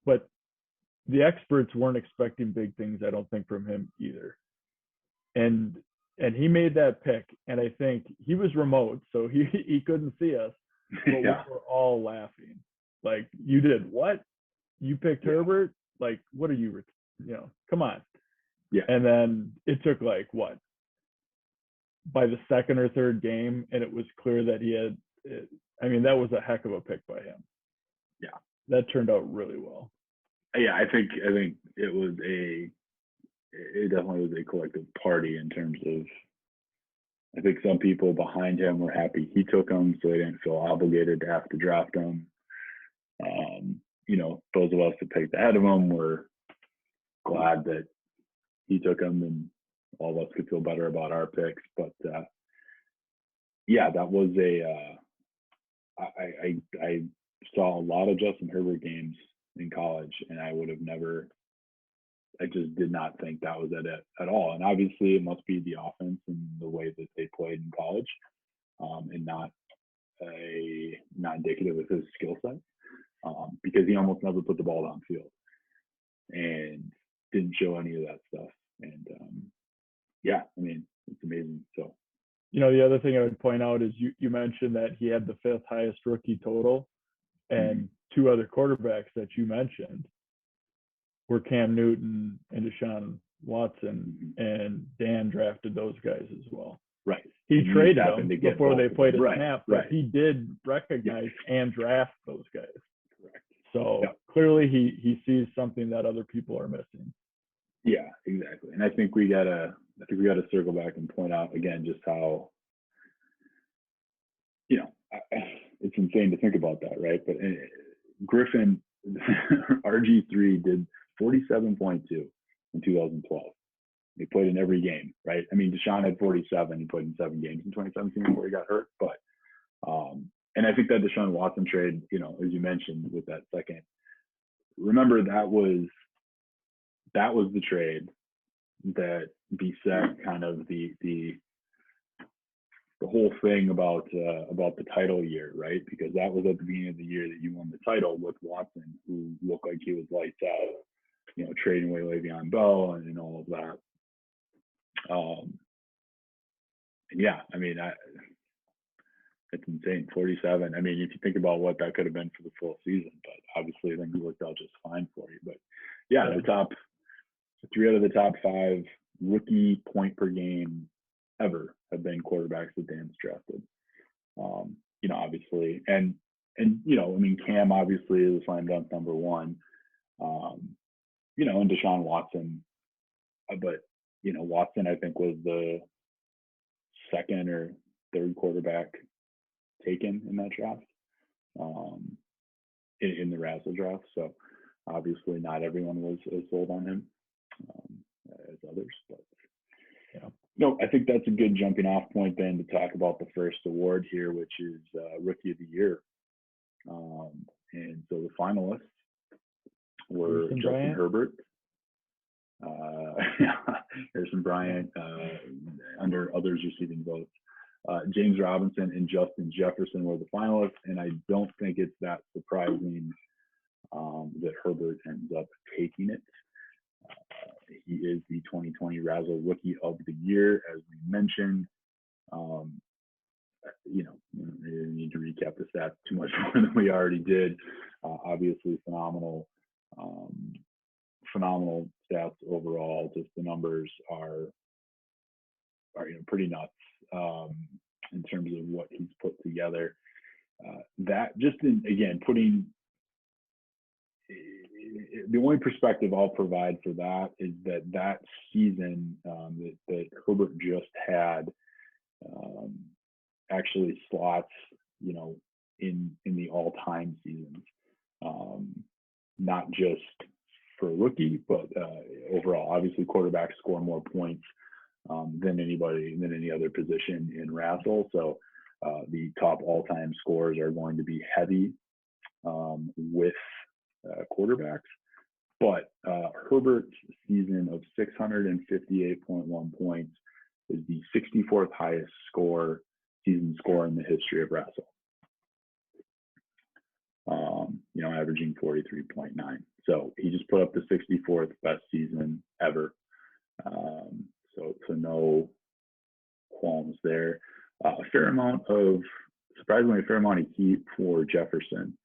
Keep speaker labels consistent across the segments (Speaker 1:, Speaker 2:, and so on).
Speaker 1: but the experts weren't expecting big things, I don't think, from him either. And he made that pick, and I think he was remote, so he couldn't see us, but we were all laughing. Like, you did what? You picked Herbert? Like, what are you, come on.
Speaker 2: Yeah.
Speaker 1: And then it took like what? By the second or third game, and it was clear that he had, that was a heck of a pick by him.
Speaker 2: Yeah.
Speaker 1: That turned out really well.
Speaker 2: Yeah, I think it definitely was a collective party in terms of, I think some people behind him were happy he took him, so they didn't feel obligated to have to draft him. Those of us that picked ahead of him were glad that he took him, and all of us could feel better about our picks. But that was I saw a lot of Justin Herbert games in college, and I just did not think that was it at all. And obviously it must be the offense and the way that they played in college, and not indicative of his skill set, because he almost never put the ball downfield and didn't show any of that stuff. And it's amazing. So,
Speaker 1: the other thing I would point out is you mentioned that he had the 5th highest rookie total, and 2 other quarterbacks that you mentioned were Cam Newton and Deshaun Watson, and Dan drafted those guys as well.
Speaker 2: Right.
Speaker 1: He traded them before they played a snap, but he did recognize and draft those guys.
Speaker 2: Correct.
Speaker 1: So clearly he sees something that other people are missing.
Speaker 2: Yeah, exactly. And I think we gotta circle back and point out again just how, it's insane to think about that, right? But Griffin, RG3 did 47.2 in 2012. He played in every game, right? Deshaun had 47. He played in 7 games in 2017 before he got hurt. But, and I think that Deshaun Watson trade, as you mentioned with that second, remember that was the trade that beset kind of the whole thing about the title year, right? Because that was at the beginning of the year that you won the title with Watson, who looked like he was lights out, trading away Le'Veon Bell and all of that. It's insane. 47. If you think about what that could have been for the full season, but obviously I think it worked out just fine for you. But the top 3 out of the top 5 rookie point per game ever have been quarterbacks that Dan's drafted. Obviously, and Cam obviously is a slam dunk number 1. And Deshaun Watson, but Watson I think was the 2nd or 3rd quarterback taken in that draft, in the RASL draft. So obviously not everyone was as sold on him as others, but I think that's a good jumping off point then to talk about the first award here, which is Rookie of the Year. And so the finalists were Justin Herbert, Harrison Bryant, under others receiving votes. James Robinson and Justin Jefferson were the finalists, and I don't think it's that surprising that Herbert ends up taking it. He is the 2020 RASL Rookie of the Year, as we mentioned. I need to recap the stats too much more than we already did. Obviously, phenomenal stats overall. Just the numbers are pretty nuts in terms of what he's put together. That just putting. The only perspective I'll provide for that is that season that Herbert just had actually slots, in the all-time seasons, not just for a rookie, but overall. Obviously, quarterbacks score more points than any other position in RASL. So the top all-time scores are going to be heavy with quarterbacks. But Herbert's season of 658.1 points is the 64th highest season score in the history of RASL. averaging 43.9. So he just put up the 64th best season ever. So no qualms there. Surprisingly, a fair amount of heat for Jefferson,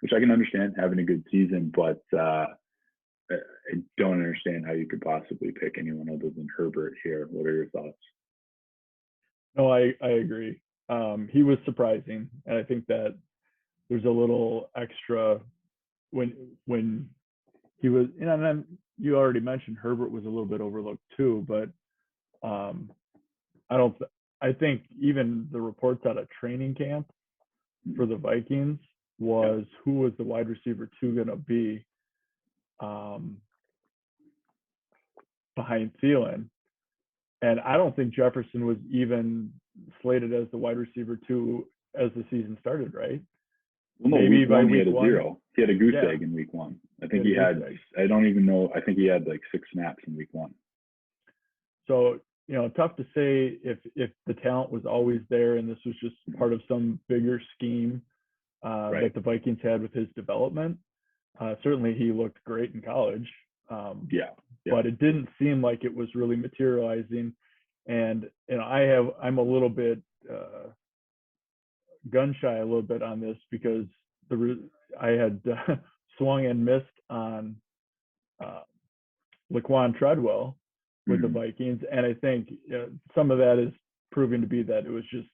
Speaker 2: which I can understand having a good season, but I don't understand how you could possibly pick anyone other than Herbert here. What are your thoughts?
Speaker 1: No, I agree. He was surprising, and I think that there's a little extra when he was, and then you already mentioned Herbert was a little bit overlooked too, but I think even the reports out of training camp for the Vikings was who was the wide receiver 2 going to be behind Thielen. And I don't think Jefferson was even slated as the wide receiver 2 as the season started, right?
Speaker 2: Well, no, maybe by week 1. 0. He had a goose egg in week 1. I think he had, I don't even know, I think he had like 6 snaps in week 1.
Speaker 1: So, tough to say if the talent was always there and this was just part of some bigger scheme that the Vikings had with his development. Certainly he looked great in college. But it didn't seem like it was really materializing. And I'm a little bit gun shy a little bit on this because I had swung and missed on Laquan Treadwell with the Vikings, and I think some of that is proving to be that it was just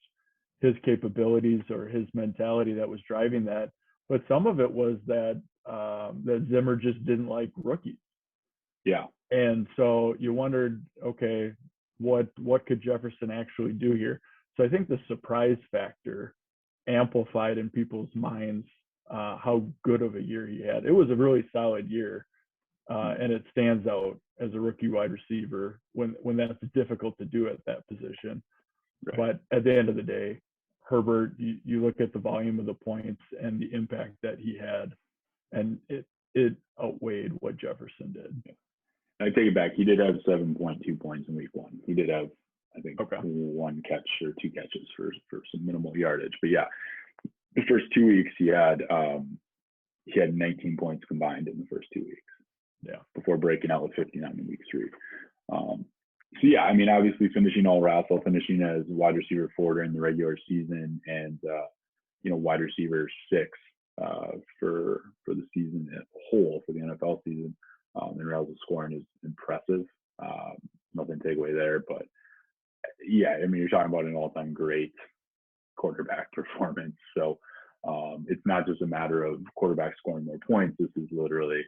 Speaker 1: his capabilities or his mentality that was driving that, but some of it was that that Zimmer just didn't like rookies.
Speaker 2: Yeah.
Speaker 1: And so you wondered, okay, what could Jefferson actually do here? So I think the surprise factor amplified in people's minds how good of a year he had. It was a really solid year, and it stands out as a rookie wide receiver when that's difficult to do at that position. Right. But at the end of the day, Herbert, you look at the volume of the points and the impact that he had, and it outweighed what Jefferson did.
Speaker 2: Yeah. I take it back. He did have 7.2 points in week 1. He did have, I think, 1 catch or 2 catches for some minimal yardage. But yeah, the first 2 weeks he had 19 points combined in the first 2 weeks.
Speaker 1: Yeah.
Speaker 2: Before breaking out with 59 in week 3. So yeah, I mean, obviously finishing all RASL, finishing as wide receiver 4 during the regular season, and wide receiver 6 for the season as a whole, for the NFL season. And RASL scoring is impressive. Nothing to take away there, but yeah, I mean, you're talking about an all-time great quarterback performance. So it's not just a matter of quarterback scoring more points. This is literally,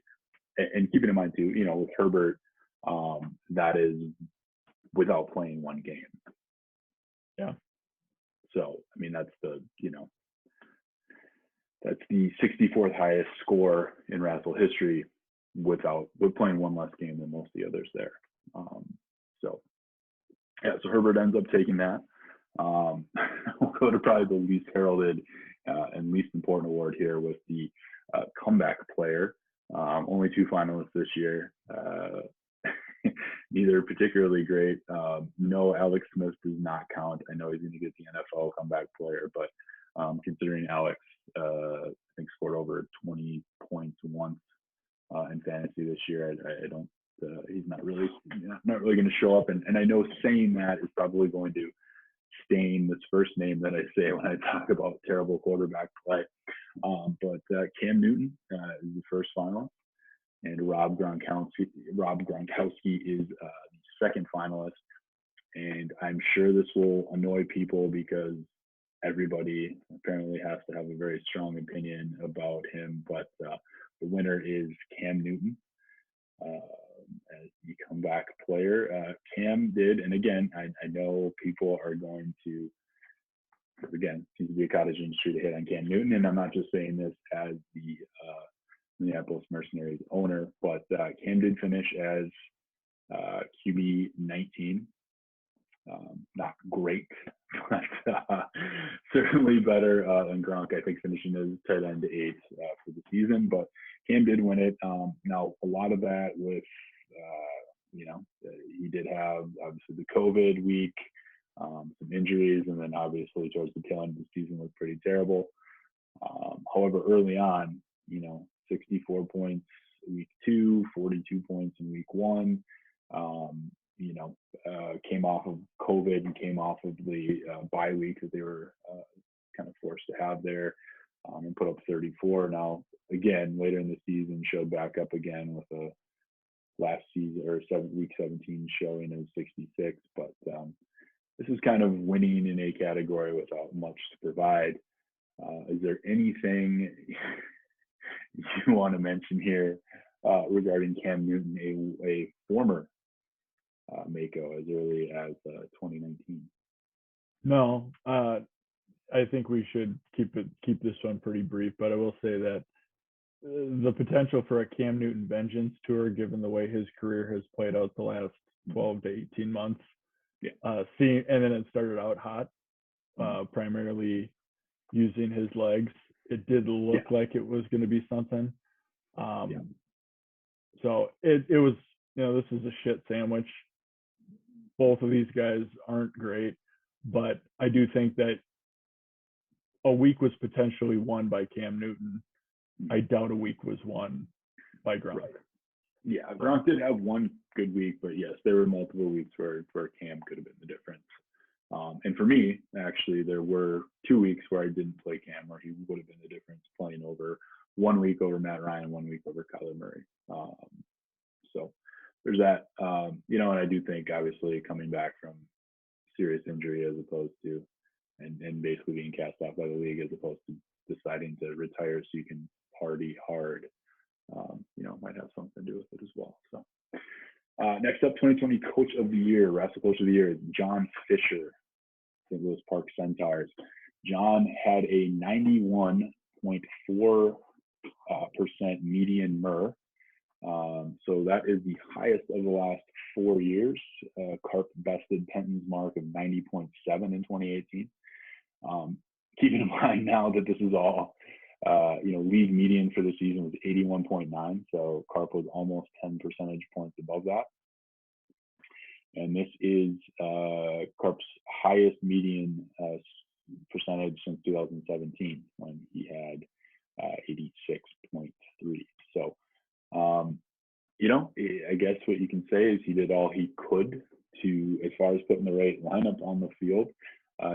Speaker 2: and keeping in mind too, with Herbert, that is without playing 1 game.
Speaker 1: Yeah.
Speaker 2: So, I mean, that's the 64th highest score in RASL history with playing 1 less game than most of the others there. So Herbert ends up taking that. We'll go to probably the least heralded and least important award here with the comeback player. Only 2 finalists this year. Neither particularly great. No, Alex Smith does not count. I know he's going to get the NFL comeback player, but considering Alex, I think scored over 20 points once in fantasy this year, I don't. He's not really going to show up. And I know saying that is probably going to stain this first name that I say when I talk about terrible quarterback play. But Cam Newton is the first finalist, and Rob Gronkowski is the second finalist. And I'm sure this will annoy people because everybody apparently has to have a very strong opinion about him. But the winner is Cam Newton as the comeback player. Cam did, and again, I know people are going to, again, seems to be a cottage industry to hit on Cam Newton, and I'm not just saying this as the Minneapolis Mercenaries owner, but Cam did finish as QB 19. Not great, but certainly better than Gronk, I think, finishing as tight end 8 for the season. But Cam did win it. Now, a lot of that with, he did have, obviously, the COVID week, some injuries, and then obviously towards the tail end of the season was pretty terrible. However, early on, 64 points week 2, 42 points in week 1. Came off of COVID and came off of the bye week that they were kind of forced to have there, and put up 34. Now, again, later in the season, showed back up again with a last season or week 17 showing of 66. But this is kind of winning in a category without much to provide. Is there anything you want to mention here regarding Cam Newton, a former Mako as early as 2019?
Speaker 1: No, I think we should keep this one pretty brief, but I will say that the potential for a Cam Newton vengeance tour, given the way his career has played out the last 12 to 18 months, and then it started out hot, primarily using his legs. It did look like it was going to be something. So it was, this is a shit sandwich. Both of these guys aren't great, but I do think that a week was potentially won by Cam Newton. I doubt a week was won by Gronk.
Speaker 2: Right. Yeah, Gronk did have one good week, but yes, there were multiple weeks where Cam could have been the difference. And for me, actually, there were 2 weeks where I didn't play Cam, where he would have been the difference, playing over 1 week over Matt Ryan, 1 week over Kyler Murray. So there's that. And I do think, obviously, coming back from serious injury as opposed to, and basically being cast off by the league as opposed to deciding to retire so you can party hard, might have something to do with it as well. So next up, 2020 Coach of the Year, RASL Coach of the Year, John Fisher, St. Louis Park Centaurs. John had a 91.4% median MER. So that is the highest of the last 4 years. Carp bested Penton's mark of 90.7 in 2018. Keeping in mind now that this is all, league median for the season was 81.9. So Carp was almost 10 percentage points above that. And this is Carp's highest median percentage since 2017, when he had 86.3. So, I guess what you can say is he did all he could to, as far as putting the right lineup on the field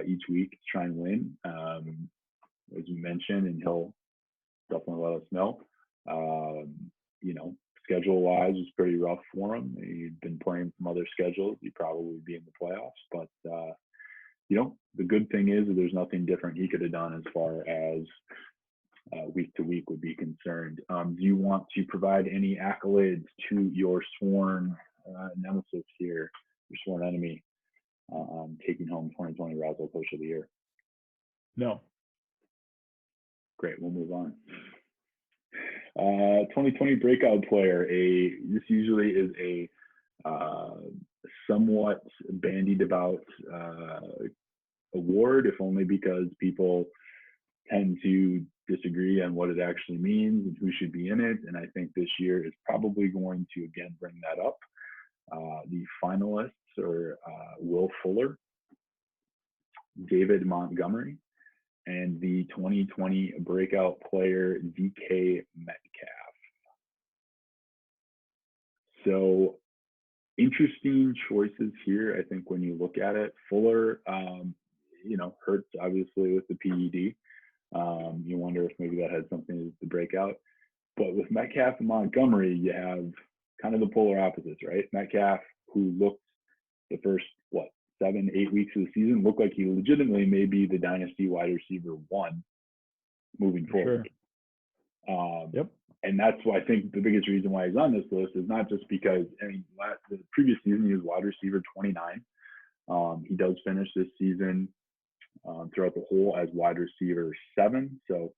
Speaker 2: each week to try and win. As we mentioned, and he'll definitely let us know, schedule-wise, it's pretty rough for him. He'd been playing some other schedules. He'd probably be in the playoffs. But, the good thing is that there's nothing different he could have done as far as week to week would be concerned. Do you want to provide any accolades to your sworn nemesis here, your sworn enemy, taking home 2020 RASL Coach of the Year?
Speaker 1: No.
Speaker 2: Great, we'll move on. 2020 breakout player. This usually is a somewhat bandied about award, if only because people tend to disagree on what it actually means and who should be in it. And I think this year is probably going to again bring that up. The finalists are Will Fuller, David Montgomery, and the 2020 breakout player, DK Metcalf. So interesting choices here, I think, when you look at it. Fuller, hurts obviously with the PED. You wonder if maybe that had something to do with the breakout. But with Metcalf and Montgomery, you have kind of the polar opposites, right? Metcalf, who looked the first, 7-8 weeks of the season, looked like he legitimately may be the dynasty wide receiver 1 moving forward. Sure.
Speaker 1: Yep.
Speaker 2: And that's why I think the biggest reason why he's on this list is not just because, the previous season he was wide receiver 29. He does finish this season throughout the whole as wide receiver 7. So,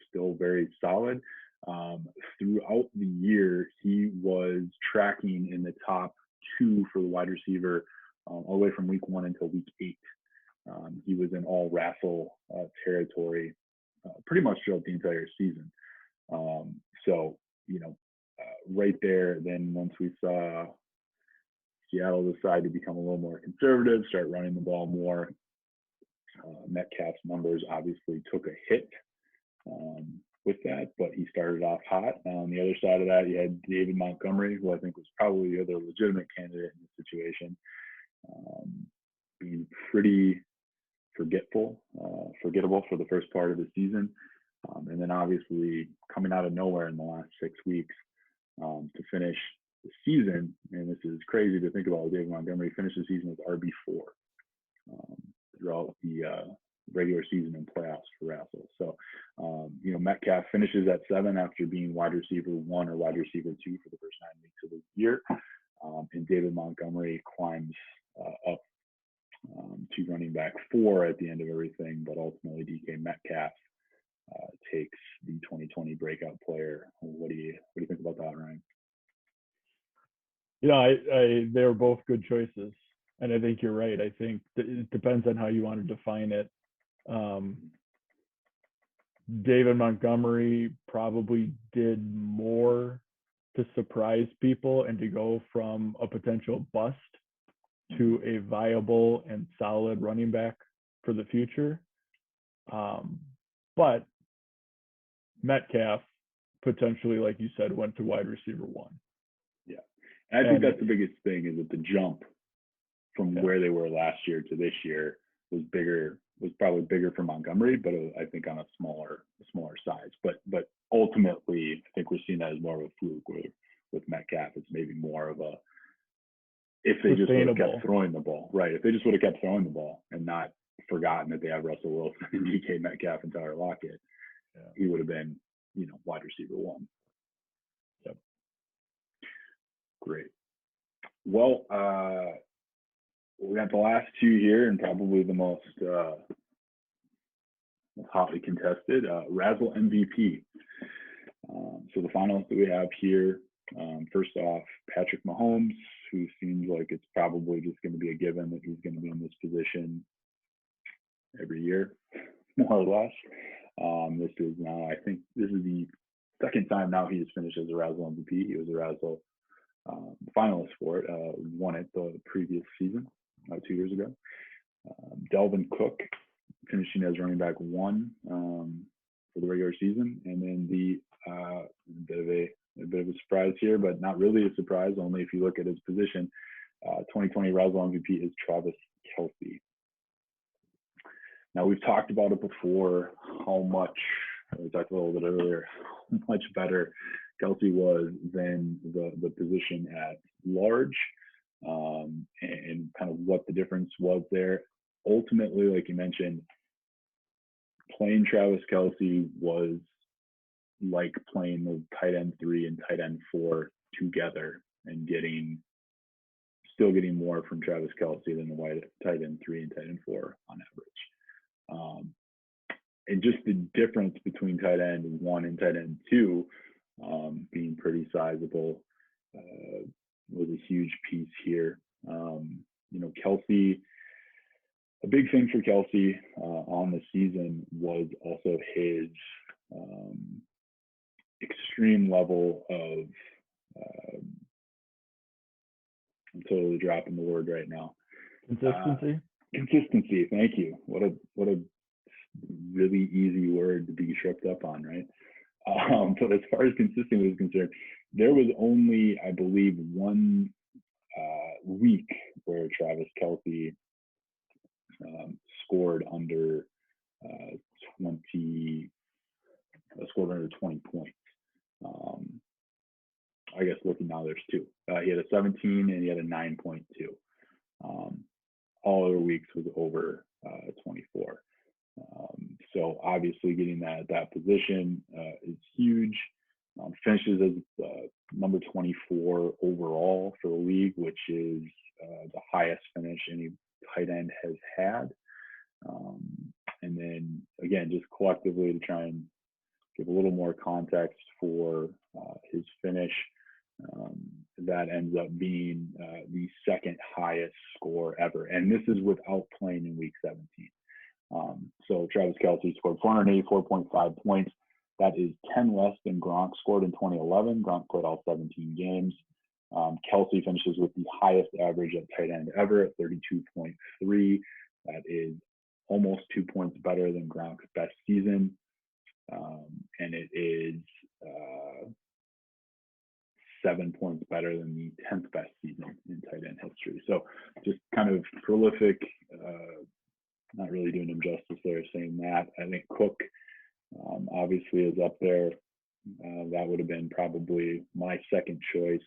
Speaker 2: still very solid. Throughout the year, he was tracking in the top 2 for the wide receiver all the way from week 1 until week 8. He was in all RASL territory pretty much throughout the entire season. So, right there, then once we saw Seattle decide to become a little more conservative, start running the ball more, Metcalf's numbers obviously took a hit. with that, but he started off hot. On the other side of that, you had David Montgomery, who I think was probably the other legitimate candidate in this situation, being pretty forgettable for the first part of the season. And then obviously coming out of nowhere in the last 6 weeks to finish the season, and this is crazy to think about, David Montgomery finished the season with RB4 throughout the regular season and playoffs for RASL. So, Metcalf finishes at 7 after being wide receiver 1 or wide receiver 2 for the first 9 weeks of the year. And David Montgomery climbs up to running back 4 at the end of everything, but ultimately DK Metcalf takes the 2020 breakout player. What do you think about that, Ryan?
Speaker 1: They were both good choices, and I think you're right. I think it depends on how you want to define it. David Montgomery probably did more to surprise people and to go from a potential bust to a viable and solid running back for the future. But Metcalf potentially, like you said, went to wide receiver 1.
Speaker 2: Yeah. And I think that's the biggest thing, is that the jump from where they were last year to this year was probably bigger for Montgomery, but I think on a smaller size. But ultimately, I think we're seeing that as more of a fluke with Metcalf. It's maybe more of a, if they just would have kept throwing the ball, right? If they just would have kept throwing the ball and not forgotten that they have Russell Wilson and DK Metcalf and Tyler Lockett, he would have been, wide receiver 1.
Speaker 1: Yep.
Speaker 2: Great. Well, we got the last 2 here, and probably the most hotly contested, RASL MVP. So the finalists that we have here, first off, Patrick Mahomes, who seems like it's probably just going to be a given that he's going to be in this position every year, more or less. This is now, I think this is the second time now he has finished as a RASL MVP. He was a RASL finalist for it, won it the previous season, 2 years ago. Delvin Cook finishing as running back 1 for the regular season, and then a bit of a surprise here, but not really a surprise, only if you look at his position. 2020 RASL MVP is Travis Kelce. Now, we've talked about it before, we talked a little bit earlier, how much better Kelce was than the position at large, and kind of what the difference was there. Ultimately, like you mentioned, playing Travis Kelce was like playing the tight end 3 and tight end 4 together and still getting more from Travis Kelce than the wide tight end 3 and tight end 4 on average. And just the difference between tight end 1 and tight end 2 being pretty sizable was a huge piece here. Kelce, a big thing for Kelce on the season was also his extreme level of, I'm totally dropping the word right now. Consistency. Thank you. What a really easy word to be tripped up on, right? But as far as consistency is concerned, there was only, I believe, 1 week where Travis Kelce scored under 20 points. I guess looking now, there's 2. He had a 17 and he had a 9.2. All other weeks was over 24. So obviously getting that position is huge. Finishes as number 24 overall for the league, which is the highest finish any tight end has had. And then again, just collectively to try and give a little more context for his finish, that ends up being the second highest score ever. And this is without playing in week 17. So Travis Kelce scored 484.5 points. That is 10 less than Gronk scored in 2011. Gronk played all 17 games. Kelce finishes with the highest average at tight end ever at 32.3. That is almost 2 points better than Gronk's best season. and it is 7 points better than the 10th best season in tight end history. So just kind of prolific, not really doing him justice there saying that. I think Cook obviously is up there. That would have been probably my second choice.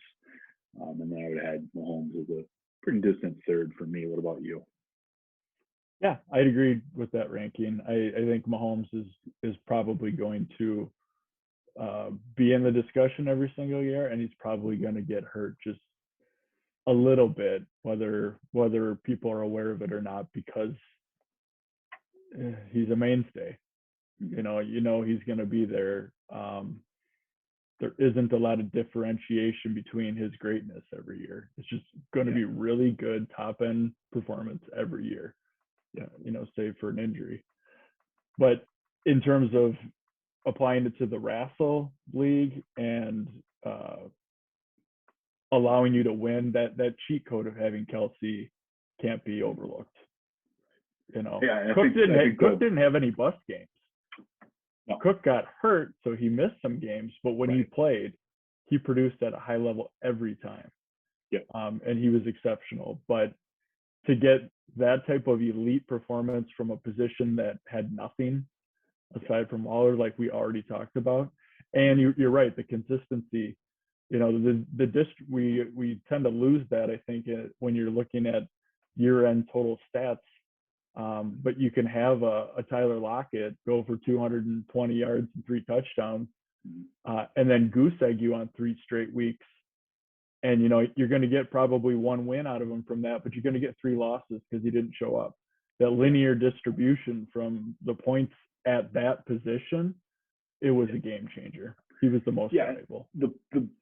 Speaker 2: And then I would have had Mahomes as a pretty distant third for me. What about you?
Speaker 1: Yeah, I'd agree with that ranking. I think Mahomes is probably going to be in the discussion every single year, and he's probably going to get hurt just a little bit, whether people are aware of it or not, because he's a mainstay. You know he's going to be there. There isn't a lot of differentiation between his greatness every year. It's just going to be really good top end performance every year. Save for an injury. But in terms of applying it to the RASL league and allowing you to win, that cheat code of having Kelsey can't be overlooked. Cook didn't have any bust games. No. Cook got hurt, so he missed some games, but when he played, he produced at a high level every time.
Speaker 2: Yep.
Speaker 1: And he was exceptional. But to get that type of elite performance from a position that had nothing aside from Waller, like we already talked about, and you're right, the consistency. We tend to lose that, I think, when you're looking at year-end total stats. But you can have a Tyler Lockett go for 220 yards and 3 touchdowns, and then goose egg you on 3 straight weeks. And, you're going to get probably 1 win out of him from that, but you're going to get 3 losses because he didn't show up. That linear distribution from the points at that position, it was a game changer. He was the most valuable.
Speaker 2: The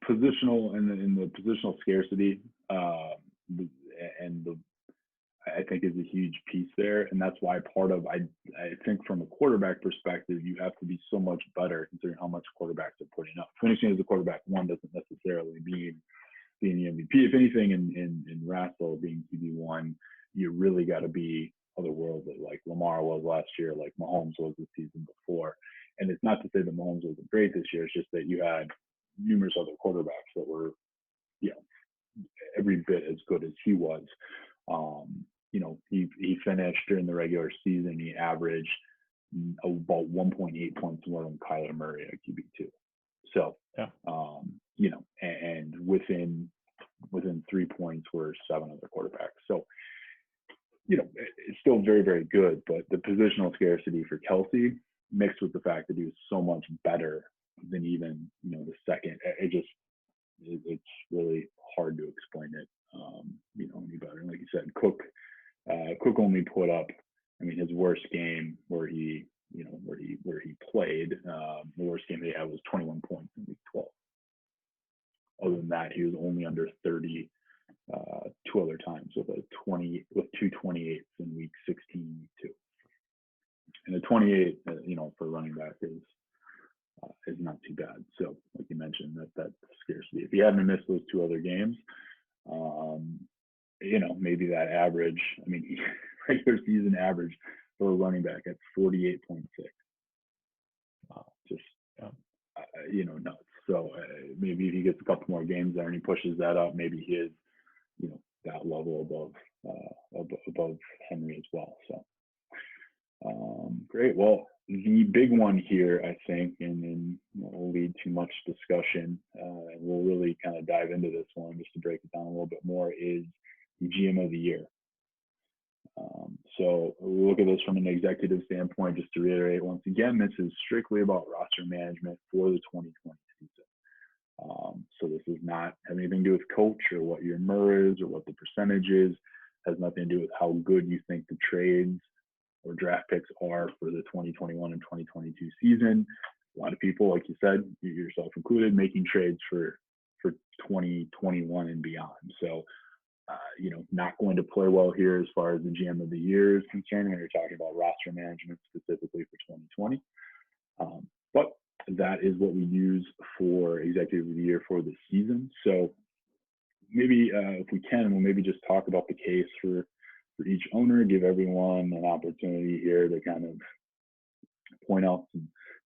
Speaker 2: positional and the positional scarcity, I think is a huge piece there. And that's why I think from a quarterback perspective, you have to be so much better considering how much quarterbacks are putting up. Finishing as a quarterback 1 doesn't necessarily mean being the MVP. If anything, in RASL being QB1, you really got to be otherworldly, like Lamar was last year, like Mahomes was the season before. And it's not to say that Mahomes wasn't great this year. It's just that you had numerous other quarterbacks that were, every bit as good as he was. He finished during the regular season. He averaged about 1.8 points more than Kyler Murray at QB2. So, and within 3 points were 7 other quarterbacks. So, it's still very, very good. But the positional scarcity for Kelsey, mixed with the fact that he was so much better than even, the second, it's really hard to explain it, any better. And like you said, Cook only put up, his worst game where he played, the worst game they had was 21 points in week 12. Other than that, he was only under 30 2 other times with 2 28s in week 16, week 2. And a 28, for running back is not too bad. So, like you mentioned, that scarcity. If he hadn't missed those 2 other games, maybe that average. Regular season average for a running back at 48.6. Wow, just nuts. So maybe if he gets a couple more games there and he pushes that up, maybe he is, that level above Henry as well. So great. Well, the big one here, I think, and then won't lead to much discussion, and we'll really kind of dive into this one just to break it down a little bit more, is the GM of the year. So we'll look at this from an executive standpoint. Just to reiterate once again, this is strictly about roster management for the 2020 season. So this does not have anything to do with coach or what your MER is or what the percentage is. It has nothing to do with how good you think the trades or draft picks are for the 2021 and 2022 season. A lot of people, like you said, yourself included, making trades for 2021 and beyond. So, not going to play well here as far as the GM of the year is concerned when you're talking about roster management specifically for 2020. But that is what we use for executive of the year for the season. So maybe if we can, we'll maybe just talk about the case for each owner, give everyone an opportunity here to kind of point out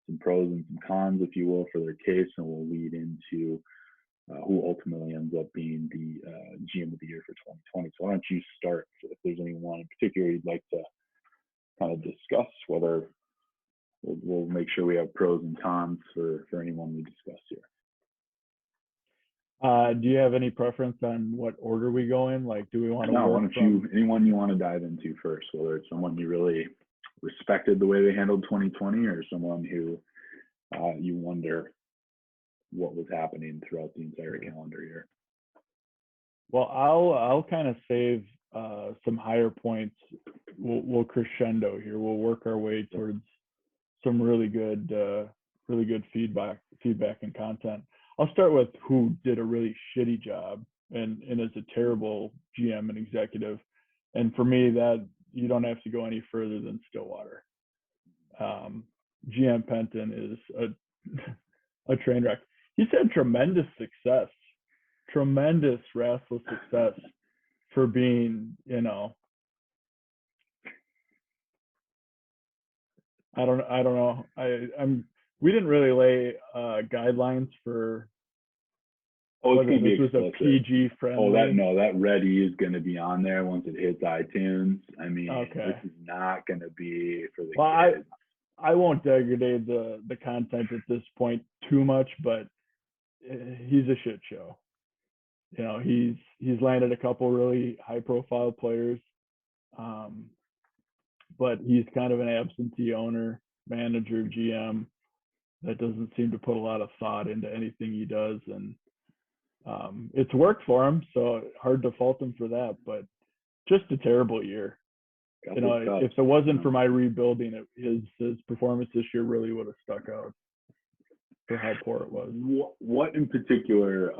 Speaker 2: some pros and some cons, if you will, for their case, and we'll lead into who ultimately ends up being the GM of the year for 2020. So why don't you start if there's anyone in particular you'd like to kind of discuss, whether we'll make sure we have pros and cons for anyone we discuss here.
Speaker 1: Do you have any preference on what order we go in? Like, do we want to?
Speaker 2: No, why don't you, anyone you want to dive into first, whether it's someone you really respected the way they handled 2020 or someone who you wonder what was happening throughout the entire calendar year.
Speaker 1: Well, I'll kind of save some higher points. We'll crescendo here. We'll work our way towards some really good feedback and content. I'll start with who did a really shitty job and is a terrible GM and executive. And for me, that you don't have to go any further than Stillwater. GM Penton is a train wreck. He's had tremendous success, tremendous RASL success for being, I don't know. We didn't really lay guidelines for whether this was a PG friendly.
Speaker 2: That ready is going to be on there once it hits iTunes. I mean, This is not going to be for the kids.
Speaker 1: I won't degrade the content at this point too much, but he's a shit show. He's landed a couple really high profile players, but he's kind of an absentee owner, manager, GM that doesn't seem to put a lot of thought into anything he does, and it's worked for him, so hard to fault him for that. But just a terrible year. If it wasn't for my rebuilding, his performance this year really would have stuck out for how poor it was.
Speaker 2: What in particular,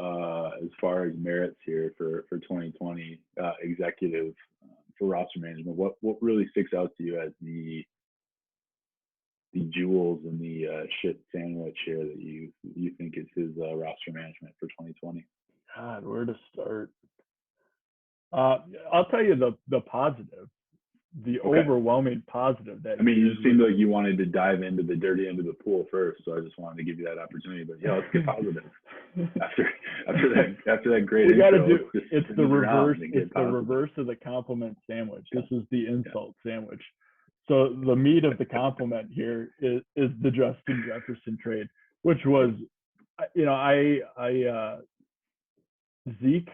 Speaker 2: as far as merits here for 2020 executive for roster management, what really sticks out to you as the jewels and the shit sandwich here that you think is his roster management for 2020?
Speaker 1: God, where to start? I'll tell you the positive. The overwhelming positive that
Speaker 2: you seemed like you wanted to dive into the dirty end of the pool first, so I just wanted to give you that opportunity. But yeah, let's get positive. after that great
Speaker 1: we
Speaker 2: intro,
Speaker 1: it's the reverse. It's the reverse of the compliment sandwich. This is the insult sandwich. So the meat of the compliment here is the Justin Jefferson trade, which was, Zeke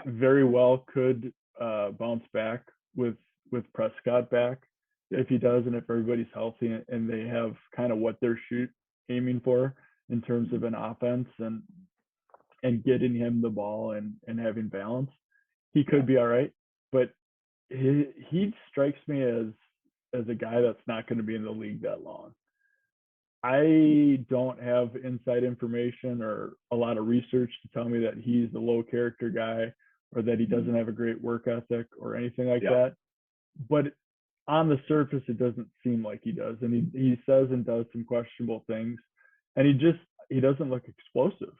Speaker 1: very well could bounce back with Prescott back if he does, and if everybody's healthy and they have kind of what they're aiming for in terms of an offense and getting him the ball and having balance, he could be all right. But he strikes me as a guy that's not going to be in the league that long. I don't have inside information or a lot of research to tell me that he's a low character guy or that he doesn't have a great work ethic or anything like that. But on the surface, it doesn't seem like he does. And he says and does some questionable things. And he doesn't look explosive.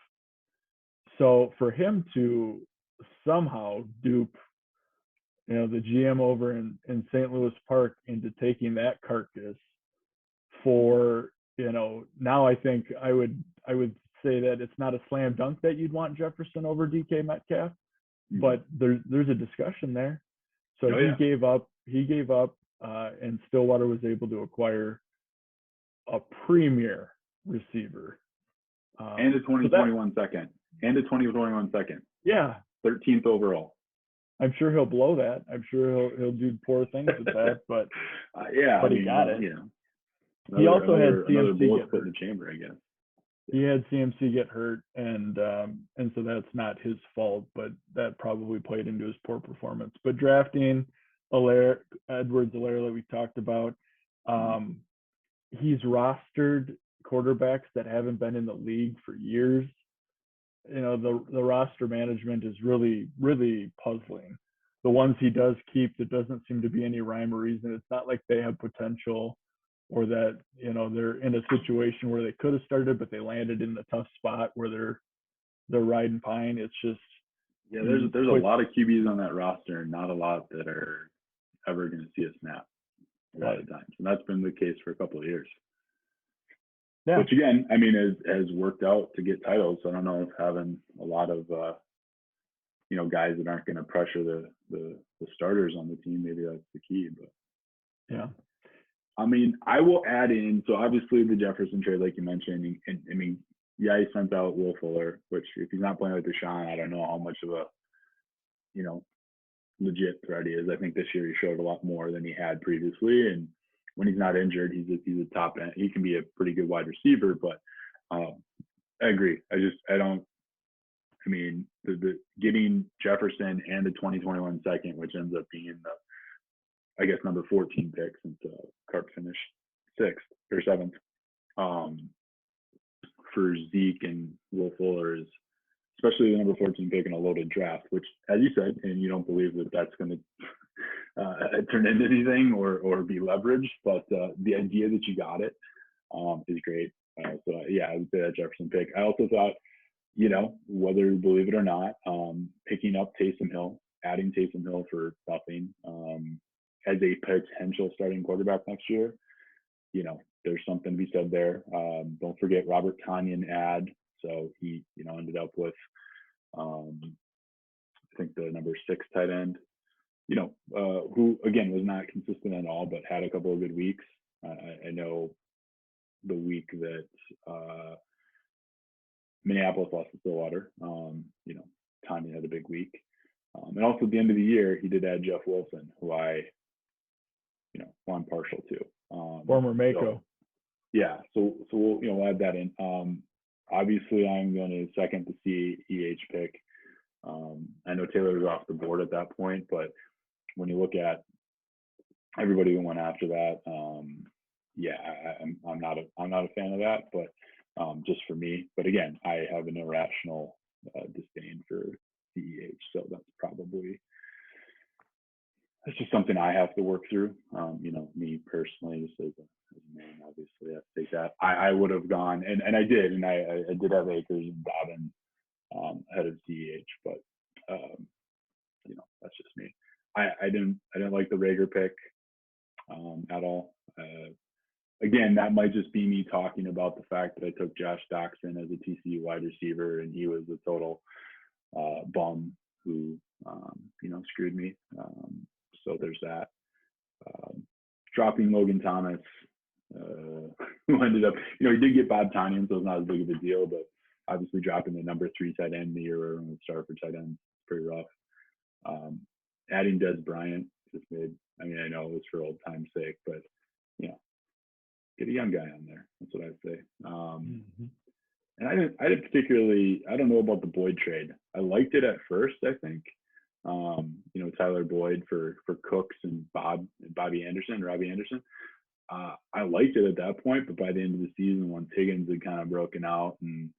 Speaker 1: So for him to somehow dupe, the GM over in St. Louis Park into taking that carcass for, now I think I would say that it's not a slam dunk that you'd want Jefferson over DK Metcalf, but there's a discussion there. So he gave up, and Stillwater was able to acquire a premier receiver.
Speaker 2: And a 2021 second.
Speaker 1: Yeah.
Speaker 2: 13th overall.
Speaker 1: I'm sure he'll blow that. I'm sure he'll do poor things with that, but he got it. He also had CMC get hurt
Speaker 2: in the chamber, I guess.
Speaker 1: He had CMC get hurt, and so that's not his fault, but that probably played into his poor performance. But drafting Edwards-Helaire that we talked about, he's rostered quarterbacks that haven't been in the league for years. The roster management is really, really puzzling. The ones he does keep, there doesn't seem to be any rhyme or reason. It's not like they have potential or that, they're in a situation where they could have started, but they landed in a tough spot where they're riding pine. It's just,
Speaker 2: there's a lot of QBs on that roster and not a lot that are ever going to see a snap a lot of times. And that's been the case for a couple of years.
Speaker 1: Yeah.
Speaker 2: Which again, I mean, has worked out to get titles. So I don't know if having a lot of guys that aren't going to pressure the starters on the team, maybe that's the key. But
Speaker 1: yeah,
Speaker 2: I mean, I will add in. So obviously the Jefferson trade, like you mentioned, and I mean, yeah, he sent out Will Fuller, which if he's not playing with Deshaun, I don't know how much of a legit threat he is. I think this year he showed a lot more than he had previously, and when he's not injured, he's a top end. He can be a pretty good wide receiver, but I agree. I mean, the getting Jefferson and the 2021 second, which ends up being the, I guess, number 14 pick since Carp finished 6th or 7th, for Zeke and Will Fuller is, especially the number 14 pick in a loaded draft, which, as you said, and you don't believe that that's going to turn into anything or be leveraged, but the idea that you got it is great. So yeah, I would say that Jefferson pick. I also thought, whether you believe it or not, picking up Taysom Hill, adding Taysom Hill for nothing as a potential starting quarterback next year, there's something to be said there. Don't forget Robert Tonyan ad. So he, ended up with, I think the number 6 tight end, who again was not consistent at all, but had a couple of good weeks. I know the week that Minneapolis lost to Stillwater, Tanya had a big week. And also at the end of the year, he did add Jeff Wilson, who I'm partial to.
Speaker 1: Former Mako.
Speaker 2: So we'll add that in. Obviously, I'm going to second the CEH pick. I know Taylor was off the board at that point, but when you look at everybody who went after that, I'm not a fan of that, but just for me. But again, I have an irrational disdain for CEH, so that's just something I have to work through. Me personally, just as a man, obviously, I have to take that. I would have gone, and I did, and I did have Akers and Dobbin ahead of CEH, but that's just me. I didn't like the Rager pick at all. Again, that might just be me talking about the fact that I took Josh Doxson as a TCU wide receiver, and he was a total bum who screwed me. So there's that. Dropping Logan Thomas, who ended up, he did get Bob Tonyan, so it's not as big of a deal, but obviously dropping the number 3 tight end in the year where everyone would start for tight end is pretty rough. Adding Des Bryant just made, I know it was for old time's sake, but, get a young guy on there. That's what I'd say. And I didn't particularly, I don't know about the Boyd trade. I liked it at first, I think. Tyler Boyd for Cooks and Robbie Anderson. I liked it at that point, but by the end of the season, when Higgins had kind of broken out and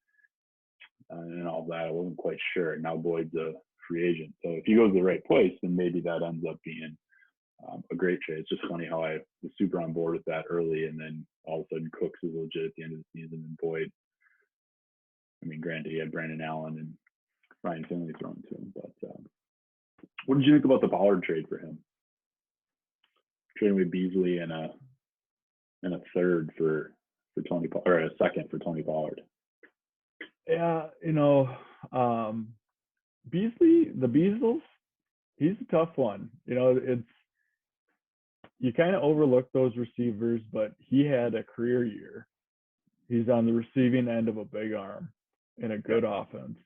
Speaker 2: all that, I wasn't quite sure. Now Boyd's a free agent, so if he goes to the right place, then maybe that ends up being a great trade. It's just funny how I was super on board with that early, and then all of a sudden Cooks is legit at the end of the season, and Boyd, granted he had Brandon Allen and Ryan Finley thrown to him, but what did you think about the Pollard trade for him? Trading with Beasley and a third for Tony Pollard, or a second for Tony Pollard.
Speaker 1: Yeah, Beasley, the Beasles, he's a tough one. It's, you kind of overlook those receivers, but he had a career year. He's on the receiving end of a big arm in a good offense.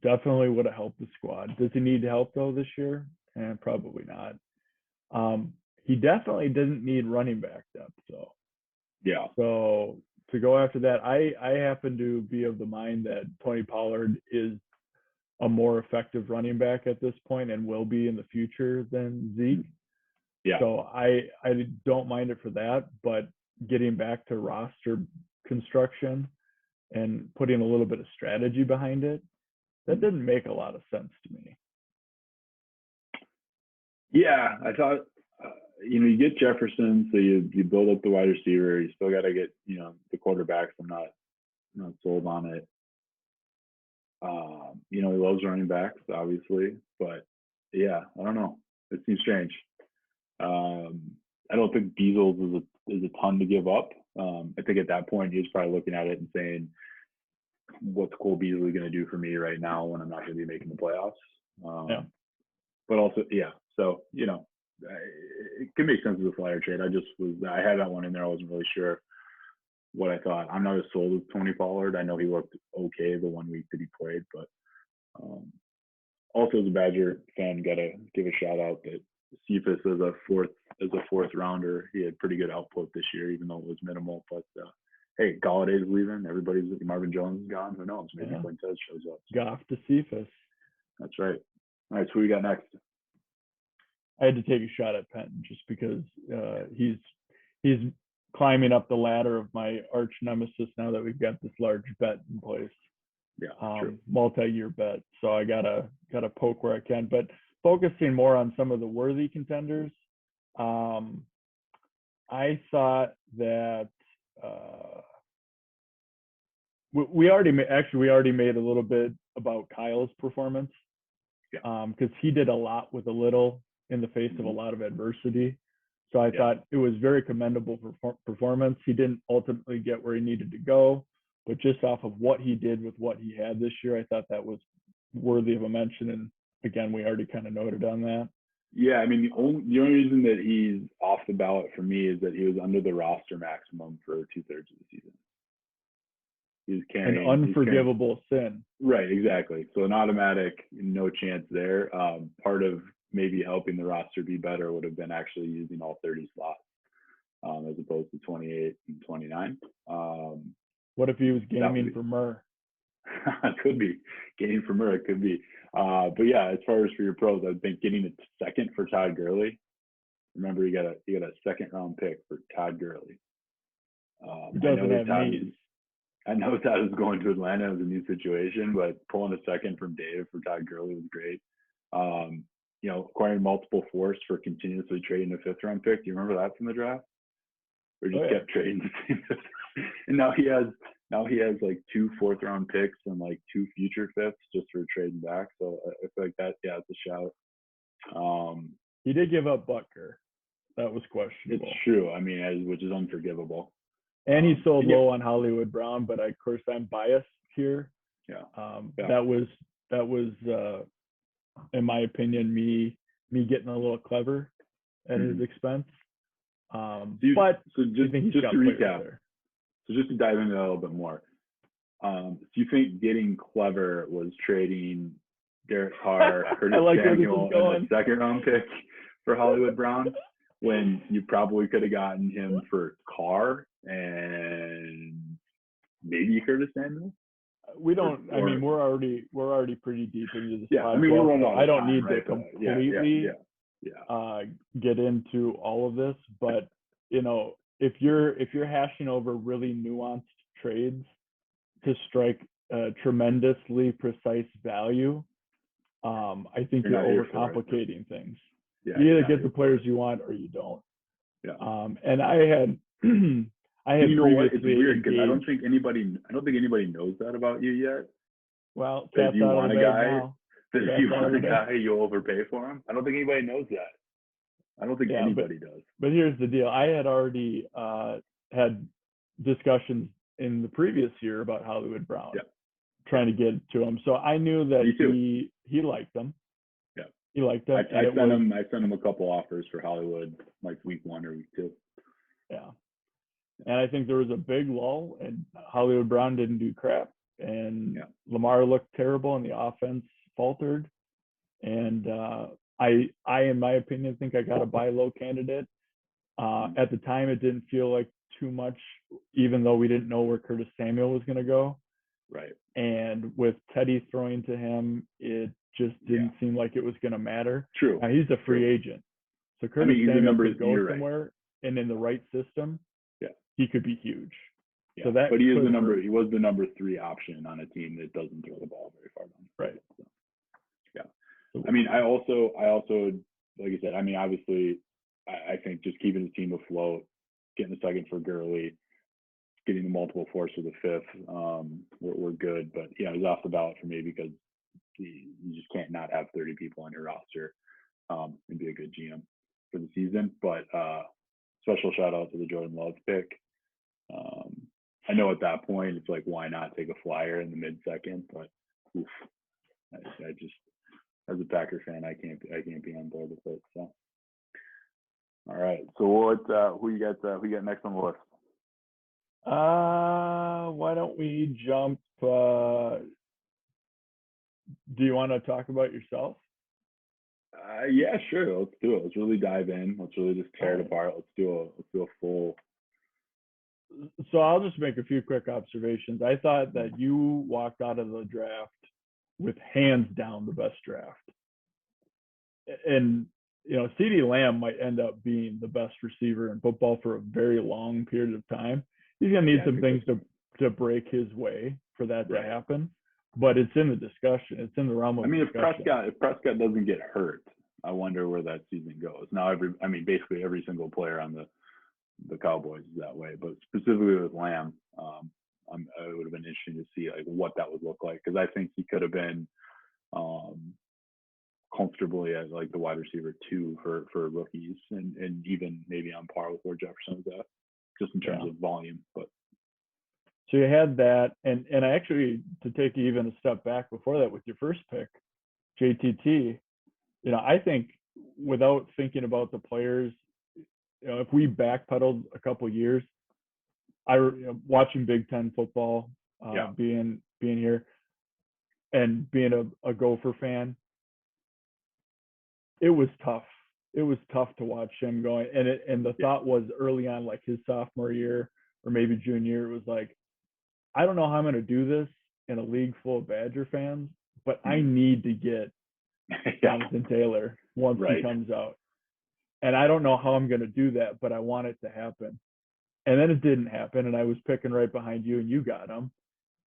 Speaker 1: Definitely would have helped the squad. Does he need help though this year? Probably not. He definitely didn't need running back depth. So to go after that, I happen to be of the mind that Tony Pollard is a more effective running back at this point and will be in the future than Zeke.
Speaker 2: Yeah.
Speaker 1: So I don't mind it for that, but getting back to roster construction and putting a little bit of strategy behind it, that didn't make a lot of sense to me.
Speaker 2: Yeah, I thought, you get Jefferson, so you build up the wide receiver. You still got to get, the quarterbacks. I'm not sold on it. He loves running backs, obviously, but yeah, I don't know. It seems strange. I don't think Beasles is a ton to give up. I think at that point he was probably looking at it and saying, what's Cole Beasley going to do for me right now when I'm not going to be making the playoffs? But also, yeah. So, it can make sense as a flyer trade. I had that one in there. I wasn't really sure what I thought. I'm not as sold as Tony Pollard. I know he looked okay the 1 week that he played, but also as a Badger fan, gotta give a shout out that Cephas as a fourth rounder, he had pretty good output this year, even though it was minimal. But hey, Galladay's leaving. Marvin Jones is gone. Who knows? Maybe Quintez shows up.
Speaker 1: Goff to Cephas.
Speaker 2: That's right. All right, so who we got next?
Speaker 1: I had to take a shot at Penton just because he's climbing up the ladder of my arch nemesis now that we've got this large bet in place.
Speaker 2: Yeah, true.
Speaker 1: Multi-year bet. So I gotta poke where I can. But focusing more on some of the worthy contenders, I thought that we already made a little bit about Kyle's performance. Because he did a lot with a little in the face of a lot of adversity. So I thought it was very commendable performance. He didn't ultimately get where he needed to go, but just off of what he did with what he had this year, I thought that was worthy of a mention. And again, we already kind of noted on that.
Speaker 2: Yeah, I mean, the only reason that he's off the ballot for me is that he was under the roster maximum for 2/3 of the season. He's carrying
Speaker 1: an unforgivable sin.
Speaker 2: Right, exactly. So an automatic, no chance there. Part of maybe helping the roster be better would have been actually using all 30 slots as opposed to 28 and 29.
Speaker 1: What if he was gaming for Murr?
Speaker 2: It could be getting for Murr. It could be. But yeah, as far as for your pros, I think getting a second for Todd Gurley. Remember, you got a second round pick for Todd Gurley.
Speaker 1: He doesn't have knees.
Speaker 2: I know Todd was going to Atlanta as a new situation, but pulling a second from Dave for Todd Gurley was great. Acquiring multiple fourths for continuously trading a 5th round pick. Do you remember that from the draft? Or just kept trading the same 5th. And now he has like 2 4th round picks and like 2 future 5ths just for trading back. So I feel like that, it's a shout.
Speaker 1: He did give up Butker. That was questionable.
Speaker 2: It's true. I mean, which is unforgivable.
Speaker 1: And he sold low on Hollywood Brown, but of course I'm biased here. That was in my opinion me getting a little clever at his expense.
Speaker 2: Just to recap, so just to dive into that a little bit more, do you think getting clever was trading Derek Carr, Curtis Samuel, and a 2nd round pick for Hollywood Brown when you probably could have gotten him for Carr and maybe Curtis Samuel?
Speaker 1: We don't. I mean, we're already pretty deep into this.
Speaker 2: Yeah, I mean, we're running out of time.
Speaker 1: I don't need to completely get into all of this, but if you're hashing over really nuanced trades to strike tremendously precise value, I think you're overcomplicating things. Yeah, you either get the players you want or you don't. Yeah. And I had
Speaker 2: it's weird because I don't think anybody knows that about you yet.
Speaker 1: Well,
Speaker 2: if you want a guy, you'll overpay for him. I don't think anybody knows that. I don't think anybody does.
Speaker 1: But here's the deal: I had already had discussions in the previous year about Hollywood Brown, trying to get to him. So I knew that he liked them. Yeah, he liked them.
Speaker 2: I sent him a couple offers for Hollywood, like week 1 or week 2.
Speaker 1: Yeah. And I think there was a big lull, and Hollywood Brown didn't do crap, and Lamar looked terrible, and the offense faltered. And I, in my opinion, think I got a buy low candidate. At the time, it didn't feel like too much, even though we didn't know where Curtis Samuel was going to go.
Speaker 2: Right.
Speaker 1: And with Teddy throwing to him, it just didn't seem like it was going to matter.
Speaker 2: True.
Speaker 1: Now, he's a free agent, so Curtis Samuel could go somewhere, and in the right system, he could be huge.
Speaker 2: Yeah. So but he was the number 3 option on a team that doesn't throw the ball very far down.
Speaker 1: Right.
Speaker 2: So, I mean, I also, like I said, I mean, obviously, I think just keeping the team afloat, getting a second for Gurley, getting the multiple fourths for the 5th, we're good. But it was off the ballot for me because you just can't not have 30 people on your roster and be a good GM for the season. But special shout out to the Jordan Love pick. I know at that point it's like, why not take a flyer in the mid-second? But oof, I just, as a Packer fan, I can't be on board with it. So, all right. So who you got next on the list?
Speaker 1: Why don't we jump? Do you want to talk about yourself?
Speaker 2: Yeah, sure. Let's do it. Let's really dive in. Let's really just tear it apart. Let's do a full.
Speaker 1: So I'll just make a few quick observations. I thought that you walked out of the draft with hands down the best draft. And, CeeDee Lamb might end up being the best receiver in football for a very long period of time. He's going to need some things to break his way for that to happen. But it's in the discussion. It's in the realm of discussion.
Speaker 2: If Prescott doesn't get hurt, I wonder where that season goes. Now, basically every single player on the Cowboys is that way, but specifically with Lamb, it would have been interesting to see like what that would look like, because I think he could have been comfortably as like the wide receiver 2 for rookies, and even maybe on par with where Jefferson was at, just in terms of volume. But
Speaker 1: so you had that, and I actually, to take even a step back before that with your first pick, JTT, I think without thinking about the players, if we backpedaled a couple years, watching Big Ten football, being here, and being a Gopher fan, it was tough. It was tough to watch him going, and the thought was early on, like his sophomore year or maybe junior year, it was like, I don't know how I'm going to do this in a league full of Badger fans, but I need to get Jonathan Taylor once he comes out. And I don't know how I'm going to do that, but I want it to happen. And then it didn't happen, and I was picking right behind you, and you got him.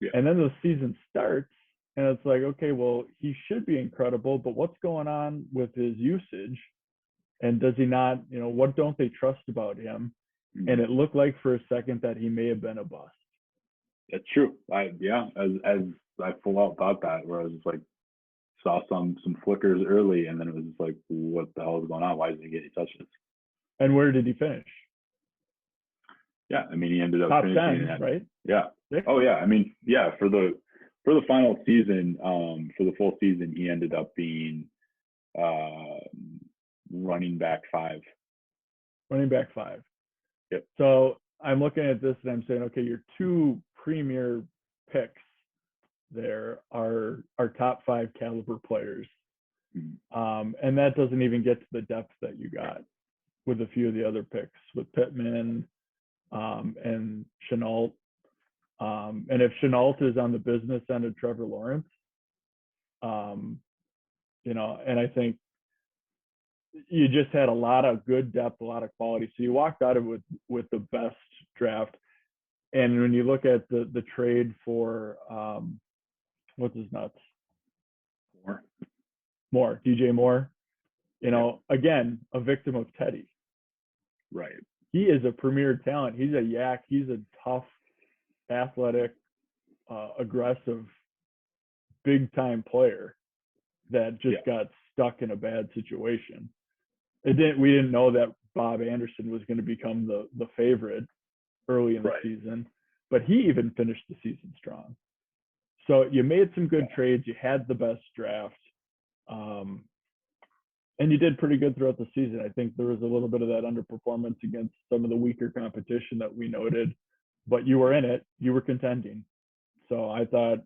Speaker 1: Yeah. And then the season starts, and it's like, okay, well, he should be incredible, but what's going on with his usage? And does he not, what don't they trust about him? Mm-hmm. And it looked like for a second that he may have been a bust.
Speaker 2: That's true. As I full out thought that, where I was just like, saw some flickers early, and then it was just like, what the hell is going on? Why isn't he getting touches?
Speaker 1: And where did he finish?
Speaker 2: Yeah, he ended up
Speaker 1: top
Speaker 2: finishing
Speaker 1: 10, right?
Speaker 2: Yeah. Oh yeah. For the final season, for the full season, he ended up being running back 5.
Speaker 1: Running back 5.
Speaker 2: Yep.
Speaker 1: So I'm looking at this and I'm saying, okay, your 2 premier picks there are top 5 caliber players. Mm-hmm. And that doesn't even get to the depth that you got with a few of the other picks with Pittman and Chenault. And if Chenault is on the business end of Trevor Lawrence, and I think you just had a lot of good depth, a lot of quality. So you walked out of it with the best draft. And when you look at the trade for what's his nuts? Moore, DJ Moore, again, a victim of Teddy.
Speaker 2: Right.
Speaker 1: He is a premier talent. He's a yak. He's a tough, athletic, aggressive, big-time player that just got stuck in a bad situation. We didn't know that Bob Anderson was going to become the favorite early in the season, but he even finished the season strong. So you made some good trades. You had the best draft. And you did pretty good throughout the season. I think there was a little bit of that underperformance against some of the weaker competition that we noted, but you were in it. You were contending. So I thought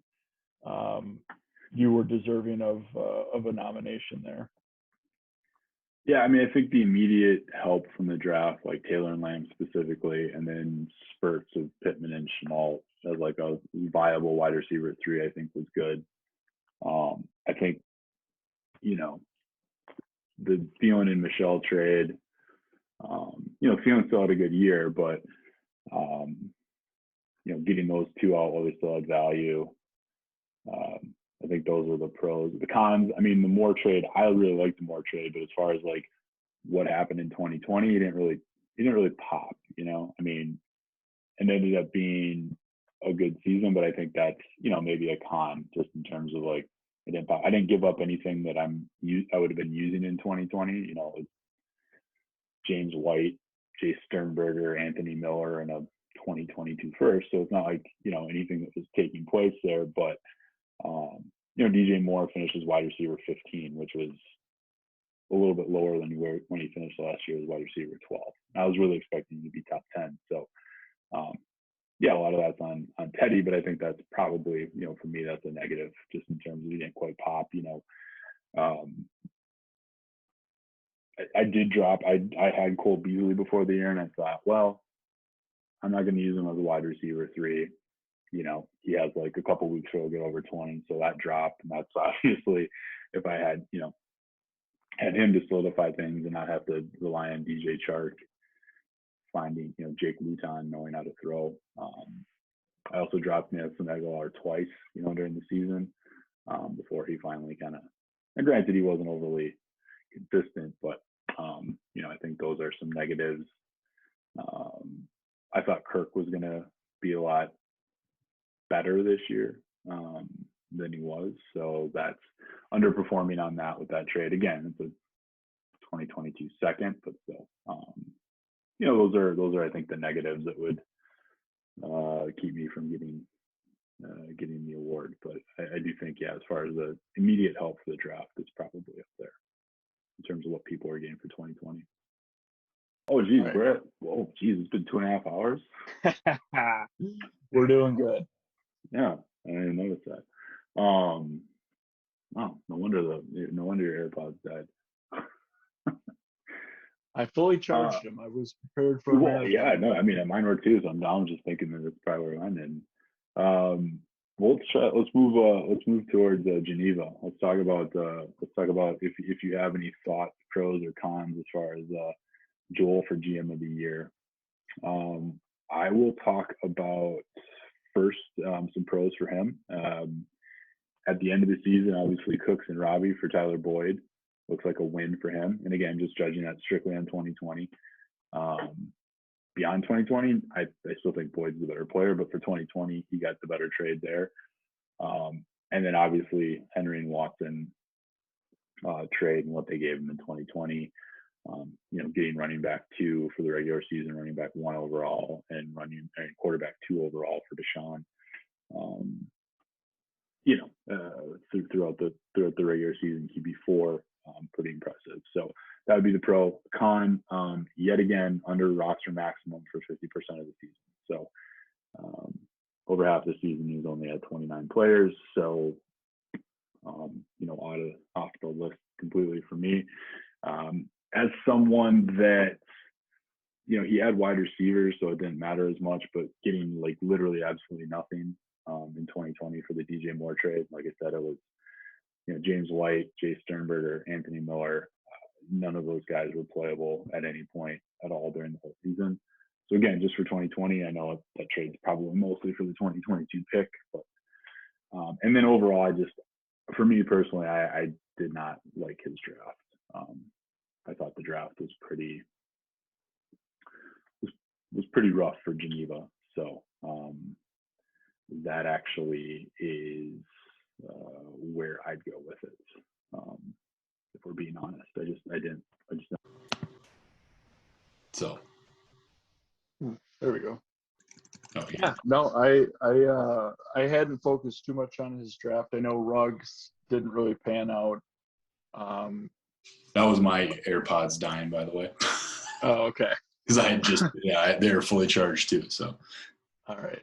Speaker 1: you were deserving of a nomination there.
Speaker 2: Yeah, I think the immediate help from the draft, like Taylor and Lamb specifically, and then spurts of Pittman and Chenault as like a viable wide receiver at 3, I think was good. I think, the Thielen and Michelle trade, Thielen still had a good year, but, getting those 2 out while they still had value, I think those are the pros. The cons, the Moore trade, I really liked the Moore trade, but as far as like what happened in 2020, it didn't really pop, it ended up being a good season, but I think that's, maybe a con just in terms of like, I didn't give up anything that I would have been using in 2020, James White, Jay Sternberger, Anthony Miller, and a 2022 first. So it's not like, anything that was taking place there. But, DJ Moore finishes wide receiver 15, which was a little bit lower than when he finished last year as wide receiver 12. I was really expecting him to be top 10. So, a lot of that's on Teddy, but I think that's probably, for me, that's a negative just in terms of he didn't quite pop, I did drop. I had Cole Beasley before the year, and I thought, well, I'm not going to use him as a wide receiver 3. He has like a couple weeks where he'll get over 20, so that dropped. And that's obviously if I had, had him to solidify things and not have to rely on DJ Chark finding, Jake Luton knowing how to throw. I also dropped Nelson Aguilar twice, during the season before he finally kind of. And granted, he wasn't overly consistent, but I think those are some negatives. I thought Kirk was going to be a lot better this year than he was, so that's underperforming on that with that trade. Again, it's a 2022 second, but still, those are I think the negatives that would keep me from getting the award. But I do think, as far as the immediate help for the draft, it's probably up there in terms of what people are getting for 2020. Oh, geez, right. It's been 2.5 hours.
Speaker 1: We're doing good.
Speaker 2: Yeah, I didn't notice that. Wow, no wonder your AirPods died.
Speaker 1: I fully charged them. I was prepared for.
Speaker 2: Well, yeah, no, I mean, mine were too. So I'm just thinking that it's probably where mine didn't. Let's move towards Geneva. Let's talk about if you have any thoughts, pros or cons as far as Joel for GM of the year. I will talk about first some pros for him. At the end of the season, obviously Cooks and Robbie for Tyler Boyd looks like a win for him. And again, just judging that strictly on 2020. Beyond 2020, I still think Boyd's the better player, but for 2020, he got the better trade there. And then obviously Henry and Watson trade and what they gave him in 2020. Getting running back 2 for the regular season, running back 1 overall, and quarterback 2 overall for Deshaun. Throughout the regular season, QB4, pretty impressive. So that would be the pro. Con, yet again, under roster maximum for 50% of the season. So over half the season, he's only had 29 players. So, off the list completely for me. As someone that, he had wide receivers, so it didn't matter as much, but getting like literally absolutely nothing in 2020 for the DJ Moore trade. Like I said, it was, James White, Jay Sternberger, Anthony Miller. None of those guys were playable at any point at all during the whole season. So again, just for 2020, I know that trade's probably mostly for the 2022 pick, but and then overall, for me personally, I did not like his draft. I thought the draft was pretty rough for Geneva. So that actually is where I'd go with it. If we're being honest, I just.
Speaker 3: So
Speaker 1: there we go.
Speaker 3: Oh,
Speaker 1: yeah. No, I hadn't focused too much on his draft. I know Ruggs didn't really pan out.
Speaker 3: That was my AirPods dying, by the way.
Speaker 1: Oh, okay.
Speaker 3: Because they were fully charged too. So.
Speaker 1: All right.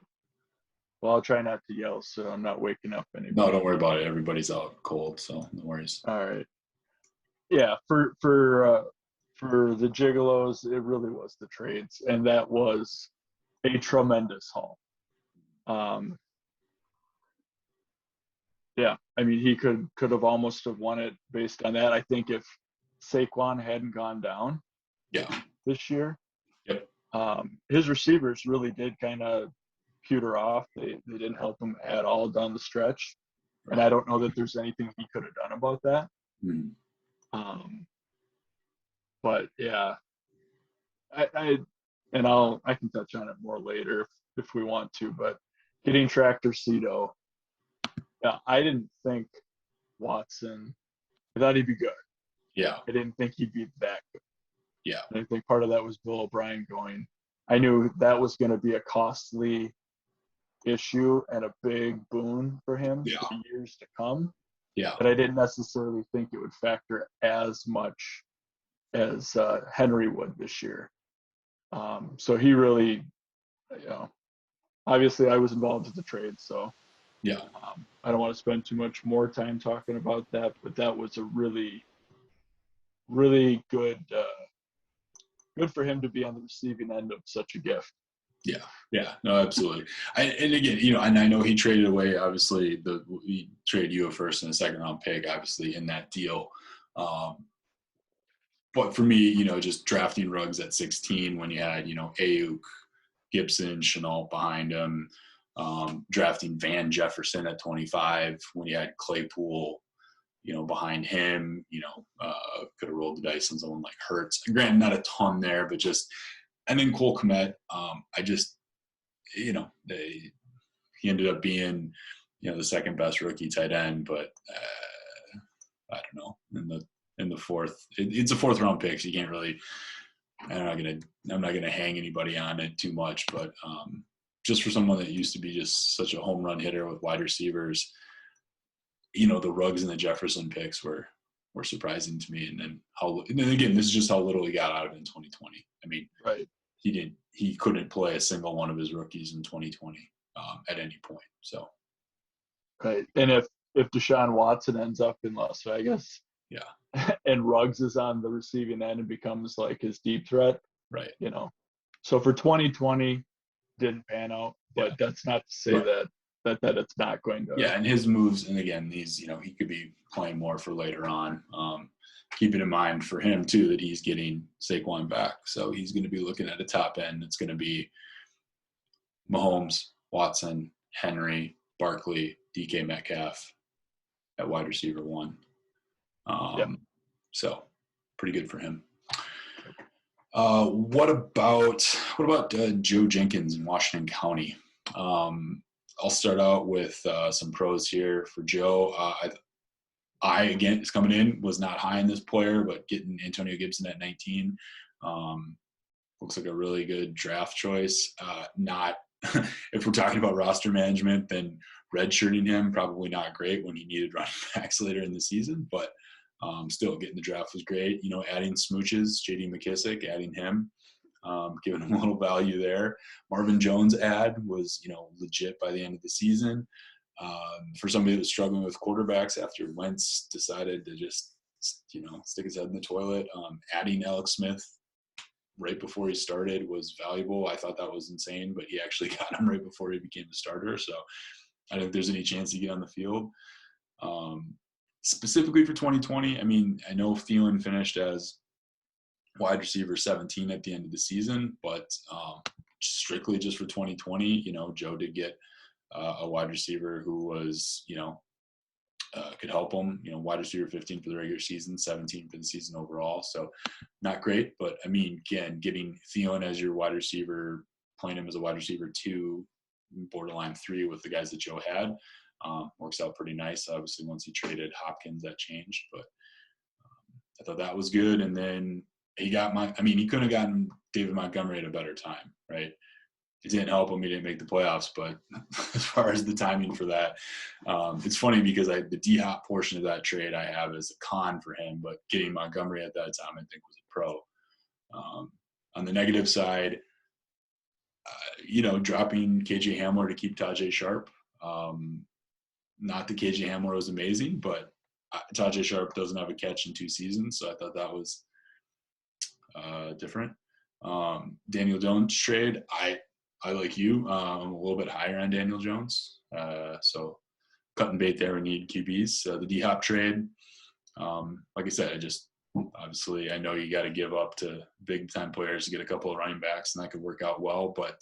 Speaker 1: Well, I'll try not to yell, so I'm not waking up anybody.
Speaker 3: No, don't worry about it. Everybody's out cold, so no worries.
Speaker 1: All right. Yeah, for the Gigolos, it really was the trades, and that was a tremendous haul. Yeah, I mean, he could have almost have won it based on that. I think if Saquon hadn't gone down this year, his receivers really did kind of pewter off. They didn't help him at all down the stretch. And I don't know that there's anything he could have done about that.
Speaker 3: Mm-hmm.
Speaker 1: But yeah, I can touch on it more later if we want to, but getting Tractor Cito, I didn't think Watson, I thought he'd be good.
Speaker 3: Yeah.
Speaker 1: I didn't think he'd be that good.
Speaker 3: Yeah.
Speaker 1: And I think part of that was Bill O'Brien going, I knew that was going to be a costly issue and a big boon for him
Speaker 3: Yeah.
Speaker 1: for years to come.
Speaker 3: Yeah.
Speaker 1: But I didn't necessarily think it would factor as much as Henry would this year. So he really, obviously I was involved in the trade, so
Speaker 3: Yeah.
Speaker 1: I don't want to spend too much more time talking about that, but that was a really, really good for him to be on the receiving end of such a gift.
Speaker 3: Yeah, no, absolutely. And again, and I know he traded away, obviously, he traded you a first and a second round pick, obviously, in that deal. But for me, just drafting Ruggs at 16 when you had, Ayuk, Gibson, Chenault behind him, drafting Van Jefferson at 25 when you had Claypool, behind him, could have rolled the dice on someone like Hurts. Granted, not a ton there, but just – and then Cole Kmet, he ended up being, the second best rookie tight end, but I don't know. In the fourth, it's a fourth round pick, so you can't really. I'm not gonna hang anybody on it too much, but just for someone that used to be just such a home run hitter with wide receivers, the Ruggs and the Jefferson picks were surprising to me. And then again, this is just how little he got out of it in 2020. I mean,
Speaker 1: right.
Speaker 3: He couldn't play a single one of his rookies in 2020 at any point. So,
Speaker 1: right. And if Deshaun Watson ends up in Las Vegas,
Speaker 3: yeah,
Speaker 1: and Ruggs is on the receiving end and becomes like his deep threat,
Speaker 3: right.
Speaker 1: So for 2020, didn't pan out, but that's not to say
Speaker 3: right.
Speaker 1: that it's not going to.
Speaker 3: Yeah, and his moves, and again, these, he could be playing more for later on. Keeping in mind for him too that he's getting Saquon back, so he's going to be looking at a top end. It's going to be Mahomes, Watson, Henry, Barkley, DK Metcalf at wide receiver 1. So pretty good for him. What about Joe Jenkins in Washington County? I'll start out with some pros here for Joe. I again, is coming in, was not high in this player, but getting Antonio Gibson at 19 looks like a really good draft choice. Not if we're talking about roster management, then redshirting him probably not great when he needed running backs later in the season, but still getting the draft was great. Adding smooches, J.D. McKissick, adding him, giving him a little value there. Marvin Jones ad was legit by the end of the season. For somebody that was struggling with quarterbacks after Wentz decided to just, stick his head in the toilet, adding Alex Smith right before he started was valuable. I thought that was insane, but he actually got him right before he became a starter. So I don't think there's any chance he get on the field. Specifically for 2020, I mean, I know Thielen finished as wide receiver 17 at the end of the season, but strictly just for 2020, Joe did get a wide receiver who was, could help him, wide receiver 15 for the regular season, 17 for the season overall. So not great, but I mean, again, getting Thielen as your wide receiver, playing him as a wide receiver 2, borderline 3 with the guys that Joe had, works out pretty nice. Obviously, once he traded Hopkins, that changed, but I thought that was good. And then he couldn't have gotten David Montgomery at a better time, right? It didn't help him. He didn't make the playoffs, but as far as the timing for that, it's funny because the D-Hop portion of that trade I have as a con for him, but getting Montgomery at that time I think was a pro. On the negative side, dropping KJ Hamler to keep Tajay Sharp. Not that KJ Hamler was amazing, but Tajay Sharp doesn't have a catch in 2 seasons, so I thought that was different. Daniel Jones trade, I like you. I'm a little bit higher on Daniel Jones. So cutting bait there, we need QBs. The D-Hop trade, like I said, obviously I know you got to give up to big-time players to get a couple of running backs, and that could work out well. But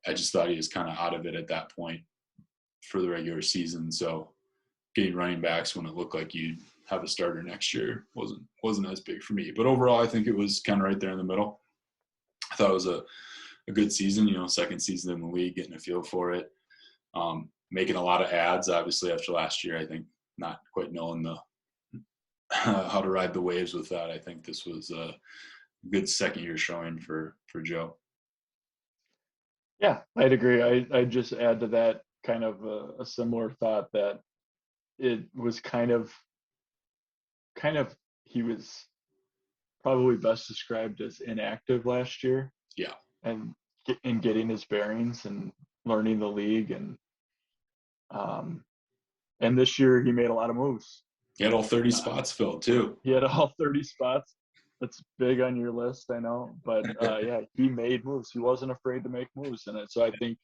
Speaker 3: I just thought he was kind of out of it at that point for the regular season. So getting running backs when it looked like you'd have a starter next year wasn't as big for me. But overall, I think it was kind of right there in the middle. I thought it was a good season, second season in the league, getting a feel for it. Making a lot of ads, obviously, after last year. I think not quite knowing how to ride the waves with that. I think this was a good second year showing for Joe.
Speaker 1: Yeah, I'd agree. I'd just add to that kind of a similar thought that it was kind of he was probably best described as inactive last year.
Speaker 3: Yeah.
Speaker 1: And in getting his bearings and learning the league, and this year he made a lot of moves.
Speaker 3: He had all 30 spots filled too.
Speaker 1: He had all 30 spots. That's big on your list, I know, but yeah, he made moves. He wasn't afraid to make moves in it. So I think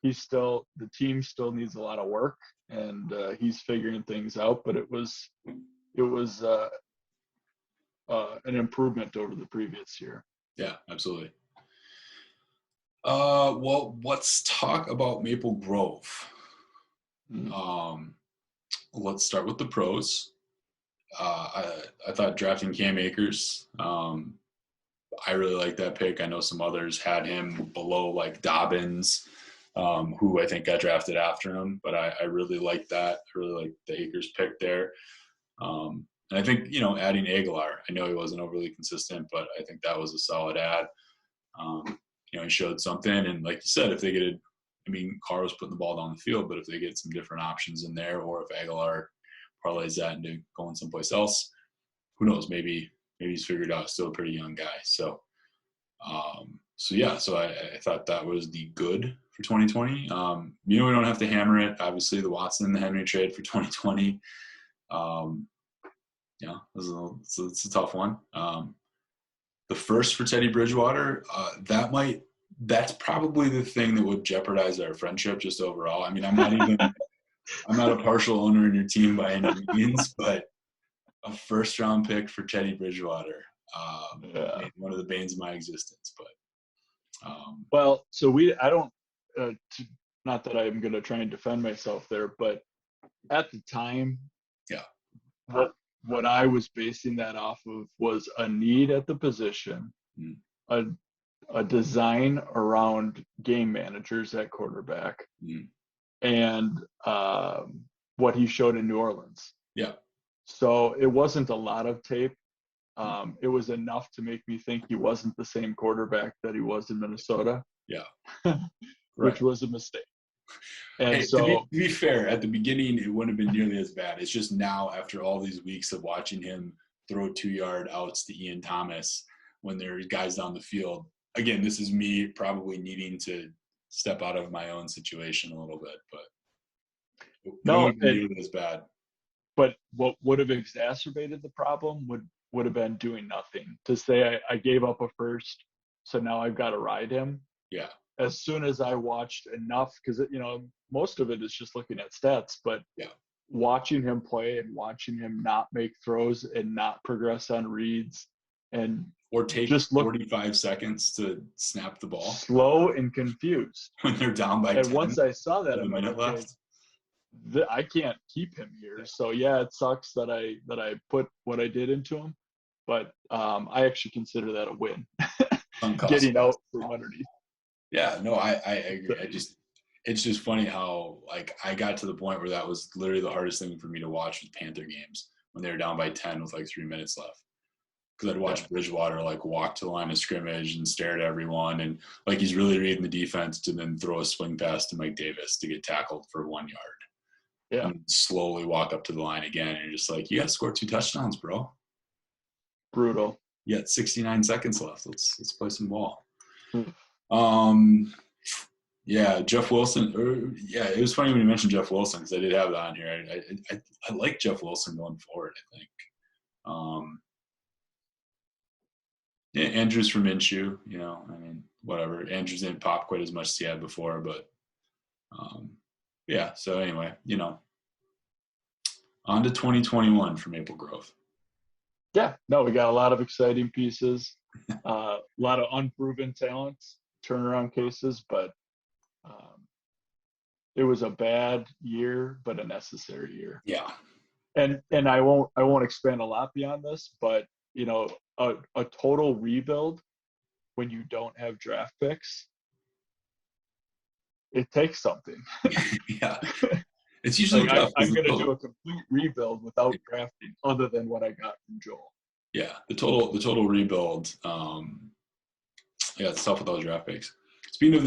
Speaker 1: the team still needs a lot of work, and he's figuring things out. But it was an improvement over the previous year.
Speaker 3: Yeah, absolutely. Well, let's talk about Maple Grove. Let's start with the pros. I thought drafting Cam Akers, I really like that pick. I know some others had him below, like Dobbins, who I think got drafted after him, but I really like that. I really like the Akers pick there. And I think, adding Aguilar, I know he wasn't overly consistent, but I think that was a solid add. He showed something. And like you said, if they get Carr was putting the ball down the field, but if they get some different options in there, or if Aguilar parlays that into going someplace else, who knows? Maybe he's figured out. Still a pretty young guy. So I thought that was the good for 2020. We don't have to hammer it. Obviously, the Watson and the Henry trade for 2020. It's a tough one. The first for Teddy Bridgewater, that's probably the thing that would jeopardize our friendship just overall. I'm not a partial owner in your team by any means, but a first round pick for Teddy Bridgewater, one of the banes of my existence. But
Speaker 1: not that I'm going to try and defend myself there, but at the time, what I was basing that off of was a need at the position, a design around game managers at quarterback, and what he showed in New Orleans.
Speaker 3: Yeah.
Speaker 1: So it wasn't a lot of tape. It was enough to make me think he wasn't the same quarterback that he was in Minnesota.
Speaker 3: Yeah.
Speaker 1: Which was a mistake. And
Speaker 3: to be fair, at the beginning, it wouldn't have been nearly as bad. It's just now, after all these weeks of watching him throw 2-yard outs to Ian Thomas when there are guys down the field. Again, this is me probably needing to step out of my own situation a little bit, but it wouldn't be nearly as bad.
Speaker 1: But what would have exacerbated the problem would have been doing nothing. To say I gave up a first, so now I've got to ride him.
Speaker 3: Yeah.
Speaker 1: As soon as I watched enough, because most of it is just looking at stats, but watching him play and watching him not make throws and not progress on reads,
Speaker 3: or take just 45 seconds to snap the ball,
Speaker 1: slow and confused
Speaker 3: when they're down by 10.
Speaker 1: And once I saw that,
Speaker 3: I'm like, left.
Speaker 1: I can't keep him here. So yeah, it sucks that I put what I did into him, but I actually consider that a win. Getting out from underneath.
Speaker 3: Yeah, no, I agree. It's just funny how I got to the point where that was literally the hardest thing for me to watch with Panther games when they were down by 10 with 3 minutes left. Because I'd watch Bridgewater walk to the line of scrimmage and stare at everyone, and he's really reading the defense to then throw a swing pass to Mike Davis to get tackled for 1 yard.
Speaker 1: Yeah.
Speaker 3: And slowly walk up to the line again, and you're just you got to score 2 touchdowns, bro.
Speaker 1: Brutal.
Speaker 3: You got 69 seconds left. Let's play some ball. Yeah, Jeff Wilson. It was funny when you mentioned Jeff Wilson, because I did have that on here. I like Jeff Wilson going forward, I think. Andrews from Minshew, whatever. Andrews didn't pop quite as much as he had before, but so anyway, on to 2021 for Maple Grove.
Speaker 1: Yeah, no, we got a lot of exciting pieces, a lot of unproven talents, turnaround cases, but it was a bad year, but a necessary year.
Speaker 3: Yeah.
Speaker 1: And I won't expand a lot beyond this, but a total rebuild when you don't have draft picks, it takes something.
Speaker 3: Yeah. It's usually tough.
Speaker 1: I'm going to do a complete rebuild without drafting, other than what I got from Joel.
Speaker 3: Yeah, the total rebuild. It's tough with those draft picks. Speaking of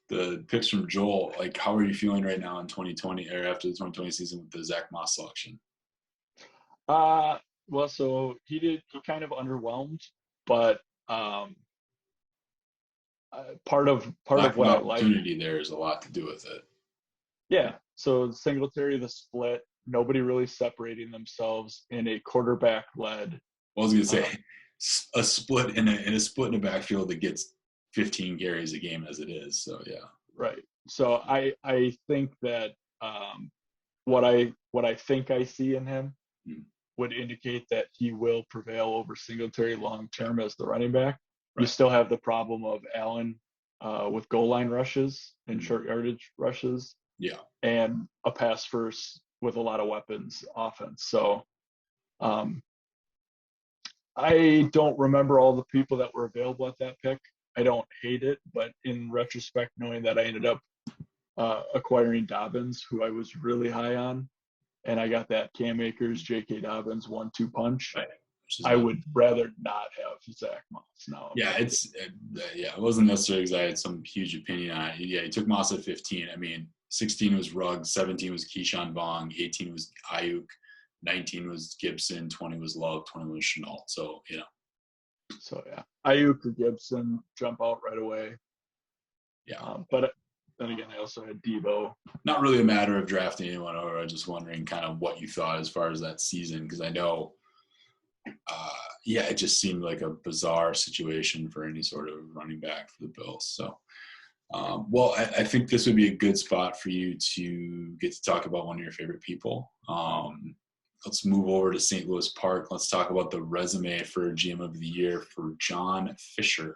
Speaker 3: the picks from Joel, like, how are you feeling right now in 2020 or after the 2020 season with the Zach Moss selection?
Speaker 1: Well, so he kind of underwhelmed, but part of
Speaker 3: Lack
Speaker 1: what
Speaker 3: of
Speaker 1: I like.
Speaker 3: opportunity there is a lot to do with it.
Speaker 1: Yeah. So Singletary, the split, nobody really separating themselves in a quarterback-led.
Speaker 3: I was gonna say a split in a backfield that gets 15 carries a game as it is. So yeah.
Speaker 1: Right. So I think that what I think I see in him would indicate that he will prevail over Singletary long term as the running back. Right. You still have the problem of Allen with goal line rushes and short yardage rushes.
Speaker 3: Yeah.
Speaker 1: And a pass first with a lot of weapons offense. So I don't remember all the people that were available at that pick. I don't hate it, but in retrospect, knowing that I ended up acquiring Dobbins, who I was really high on, and I got that Cam Akers, J.K. Dobbins 1-2 punch.
Speaker 3: Right.
Speaker 1: I would rather not have Zach Moss now.
Speaker 3: Yeah, it wasn't necessarily because I had some huge opinion on it. Yeah, he took Moss at 15. I mean, 16 was Ruggs, 17 was Keyshawn Vaughn, 18 was Ayuk, 19 was Gibson, 20 was Love, 21 was Chenault. So, you know.
Speaker 1: So, yeah, Ayuk or Gibson jump out right away.
Speaker 3: Yeah.
Speaker 1: But then again, I also had Debo.
Speaker 3: Not really a matter of drafting anyone over. I was just wondering kind of what you thought as far as that season, because I know, it just seemed like a bizarre situation for any sort of running back for the Bills. So, I think this would be a good spot for you to get to talk about one of your favorite people. Let's move over to St. Louis Park. Let's talk about the resume for GM of the Year for John Fisher.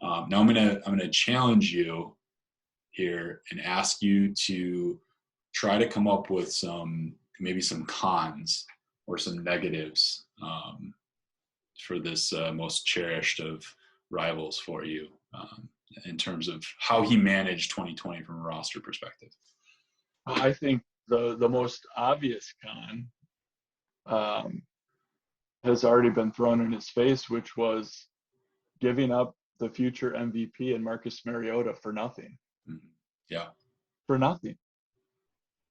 Speaker 3: Now I'm gonna challenge you here and ask you to try to come up with maybe some cons or some negatives for this most cherished of rivals for you in terms of how he managed 2020 from a roster perspective.
Speaker 1: I think the most obvious con has already been thrown in his face, which was giving up the future MVP and Marcus Mariota for nothing.
Speaker 3: Yeah.
Speaker 1: For nothing.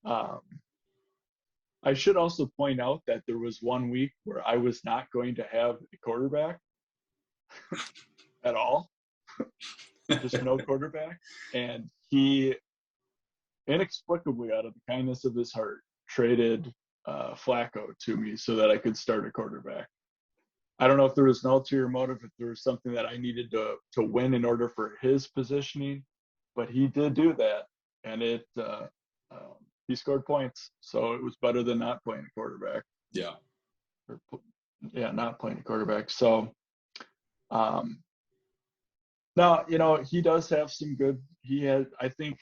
Speaker 1: I should also point out that there was 1 week where I was not going to have a quarterback at all. Just no quarterback. And he inexplicably, out of the kindness of his heart, traded Flacco to me so that I could start a quarterback. I don't know if there was an ulterior motive, if there was something that I needed to win in order for his positioning, but he did do that, and he scored points, so it was better than not playing a quarterback.
Speaker 3: Yeah.
Speaker 1: Not playing a quarterback. So, now, he does have some good. I think,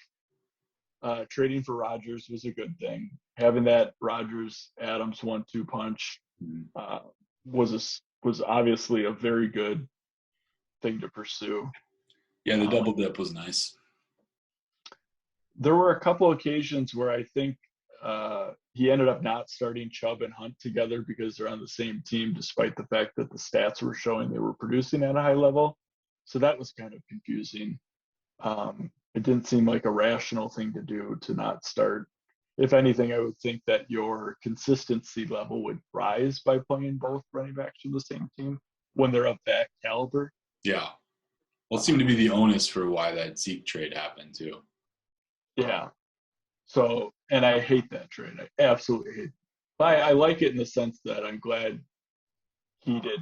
Speaker 1: trading for Rodgers was a good thing. Having that Rodgers-Adams 1-2 punch was obviously a very good thing to pursue.
Speaker 3: Yeah, the double dip was nice.
Speaker 1: There were a couple occasions where I think he ended up not starting Chubb and Hunt together because they're on the same team, despite the fact that the stats were showing they were producing at a high level. So that was kind of confusing. It didn't seem like a rational thing to do to not start. If anything, I would think that your consistency level would rise by playing both running backs from the same team when they're of that caliber.
Speaker 3: Yeah. Well, it seemed to be the onus for why that Zeke trade happened, too.
Speaker 1: Yeah. So, and I hate that trade. I absolutely hate it. I like it in the sense that I'm glad he did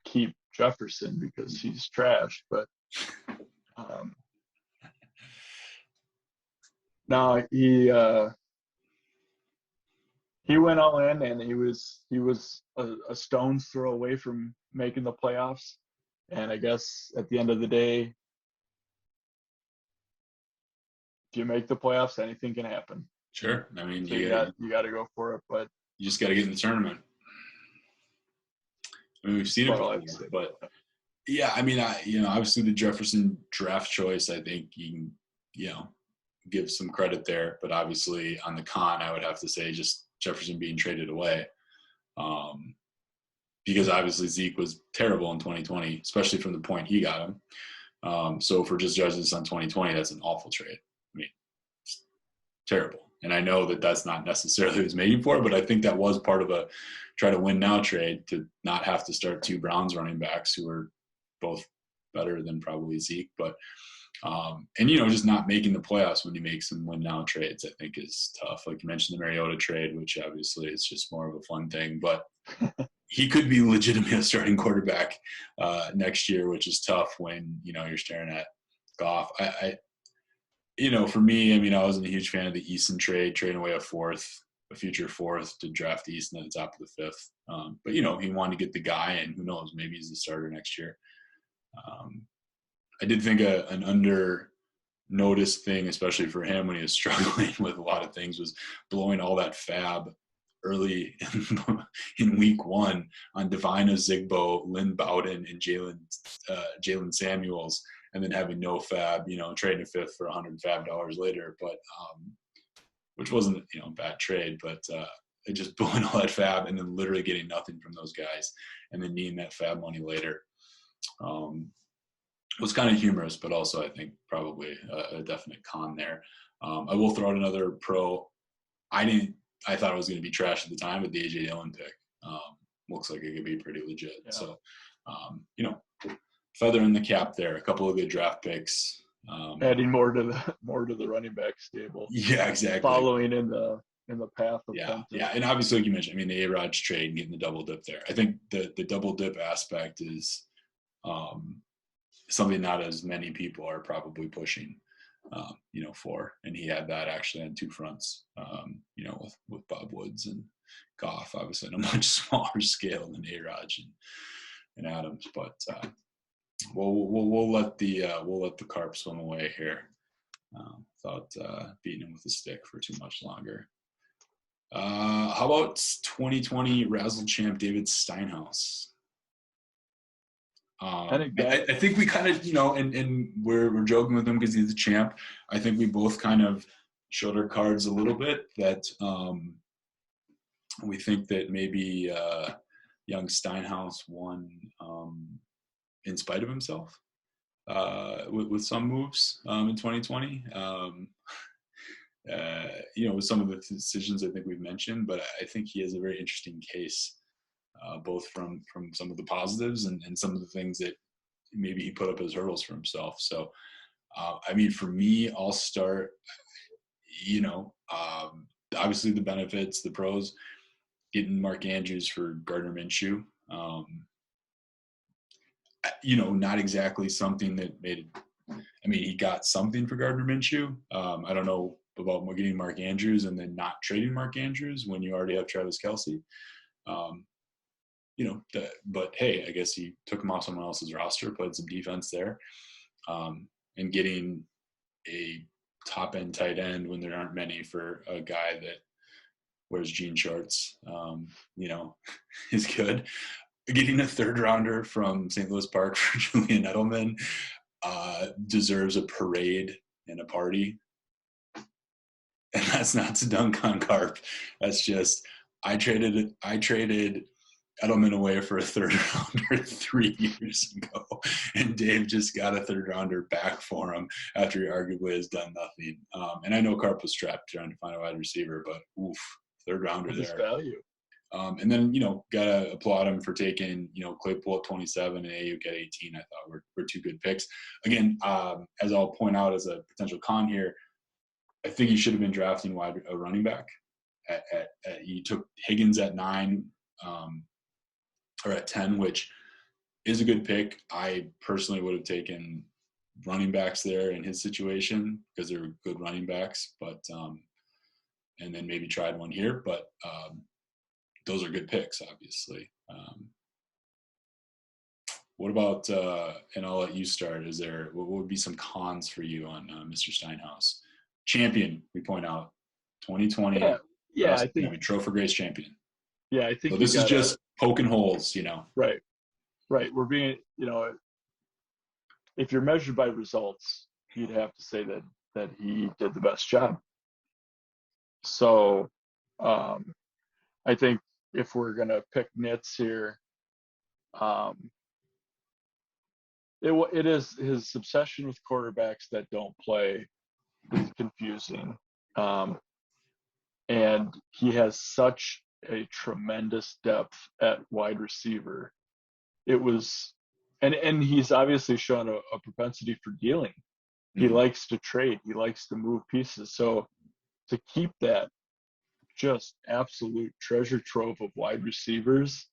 Speaker 1: keep Jefferson because he's trash, but no, he went all in, and he was a stone's throw away from making the playoffs. And I guess at the end of the day, if you make the playoffs, anything can happen.
Speaker 3: Sure. I mean,
Speaker 1: so you got to go for it, but
Speaker 3: you just got to get in the tournament. I mean, we've seen it before, but yeah, I mean, obviously the Jefferson draft choice, I think you can, give some credit there, but obviously on the con, I would have to say just Jefferson being traded away. Because obviously Zeke was terrible in 2020, especially from the point he got him. So for just judging this on 2020, that's an awful trade. I mean, it's terrible. And I know that that's not necessarily what he was making for, but I think that was part of a try to win now trade, to not have to start two Browns running backs who are both better than probably Zeke. But and just not making the playoffs when you make some win now trades, I think is tough. Like you mentioned the Mariota trade, which obviously is just more of a fun thing, but he could be legitimately a starting quarterback next year, which is tough when you're staring at Goff. For me, I mean, I wasn't a huge fan of the Easton trade, trading away a future fourth to draft Easton at the top of the fifth. But he wanted to get the guy, and who knows, maybe he's the starter next year. I did think an under-noticed thing, especially for him when he was struggling with a lot of things, was blowing all that fab early in week one on Divina Zigbo, Lynn Bowden, and Jalen Samuels, and then having no fab, trading a fifth for $100 fab later, but which wasn't a bad trade, but just blowing all that fab and then literally getting nothing from those guys, and then needing that fab money later. Was kind of humorous, but also I think probably a definite con there. I will throw out another pro. I thought it was going to be trash at the time, but the A.J. Dillon pick looks like it could be pretty legit. Yeah. So, feather in the cap there. A couple of good draft picks.
Speaker 1: Adding more to the running back stable.
Speaker 3: Yeah, exactly.
Speaker 1: Following in the path of
Speaker 3: yeah, and obviously, like you mentioned, I mean, the A-Rod trade and getting the double dip there. I think the double dip aspect is something not as many people are probably pushing. For, and he had that actually on two fronts, with Bob Woods and Goff, obviously on a much smaller scale than A-Raj and Adams, but we'll let the carp swim away here without beating him with a stick for too much longer. How about 2020 RASL champ David Steinhaus? I think we kind of, and we're joking with him because he's the champ. I think we both kind of showed our cards a little bit that we think that maybe young Steinhaus won in spite of himself with some moves in 2020. With some of the decisions I think we've mentioned, but I think he has a very interesting case. Both from some of the positives and some of the things that maybe he put up as hurdles for himself. So, I mean, for me, I'll start, obviously the benefits, the pros, getting Mark Andrews for Gardner Minshew. Not exactly something that made it. I mean, he got something for Gardner Minshew. I don't know about getting Mark Andrews and then not trading Mark Andrews when you already have Travis Kelce. But hey, I guess he took him off someone else's roster, played some defense there, and getting a top-end tight end when there aren't many for a guy that wears jean shorts, is good. Getting a third-rounder from St. Louis Park for Julian Edelman deserves a parade and a party. And that's not to dunk on Carp. That's just I traded Edelman away for a third rounder 3 years ago, and Dave just got a third rounder back for him after he arguably has done nothing. And I know Carp was strapped trying to find a wide receiver, but third rounder there.
Speaker 1: Value.
Speaker 3: And then, gotta applaud him for taking, Claypool at 27 and Ayuk at 18. I thought were two good picks. Again, as I'll point out as a potential con here, I think he should have been drafting a running back. He took Higgins at 9. Or at 10, which is a good pick. I personally would have taken running backs there in his situation because they were good running backs, but and then maybe tried one here, but those are good picks, obviously. What about, and I'll let you start, what would be some cons for you on Mr. Steinhaus? Champion, we point out, 2020.
Speaker 1: Yeah, I think.
Speaker 3: Trophy Grace champion.
Speaker 1: Yeah, I think.
Speaker 3: So this is just poking holes,
Speaker 1: Right. We're being, if you're measured by results, you'd have to say that he did the best job. So, I think if we're gonna pick nits here, it is his obsession with quarterbacks that don't play is confusing. And he has such a tremendous depth at wide receiver. It was, and he's obviously shown a propensity for dealing. He likes to trade. He likes to move pieces. So to keep that just absolute treasure trove of wide receivers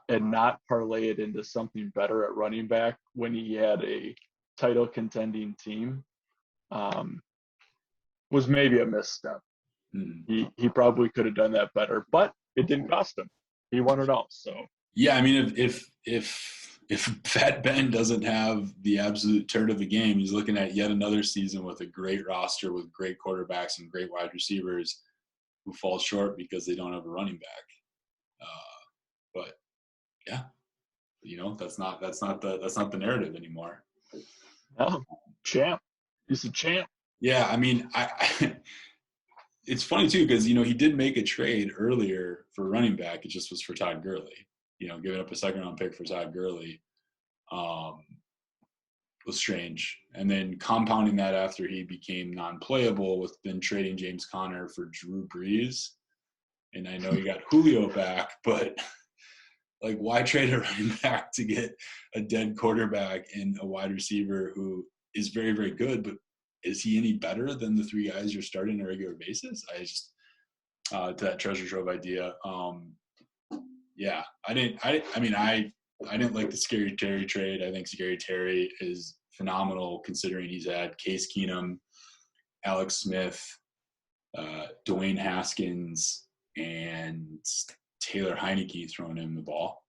Speaker 1: and not parlay it into something better at running back when he had a title contending team was maybe a misstep. He probably could have done that better, but it didn't cost him. He won it all. So
Speaker 3: yeah, I mean, if Fat Ben doesn't have the absolute turd of the game, he's looking at yet another season with a great roster with great quarterbacks and great wide receivers who fall short because they don't have a running back. But yeah, that's not the narrative anymore.
Speaker 1: No, champ. He's a champ.
Speaker 3: Yeah, I mean, I it's funny too because he did make a trade earlier for running back. It just was for Todd Gurley. Giving up a second-round pick for Todd Gurley was strange. And then compounding that after he became non-playable with then trading James Conner for Drew Brees. And I know you got Julio back, but like, why trade a running back to get a dead quarterback and a wide receiver who is very, very good, but is he any better than the three guys you're starting on a regular basis? I just to that treasure trove idea. Yeah, I didn't like the Scary Terry trade. I think Scary Terry is phenomenal considering he's had Case Keenum, Alex Smith, Dwayne Haskins, and Taylor Heineke throwing him the ball,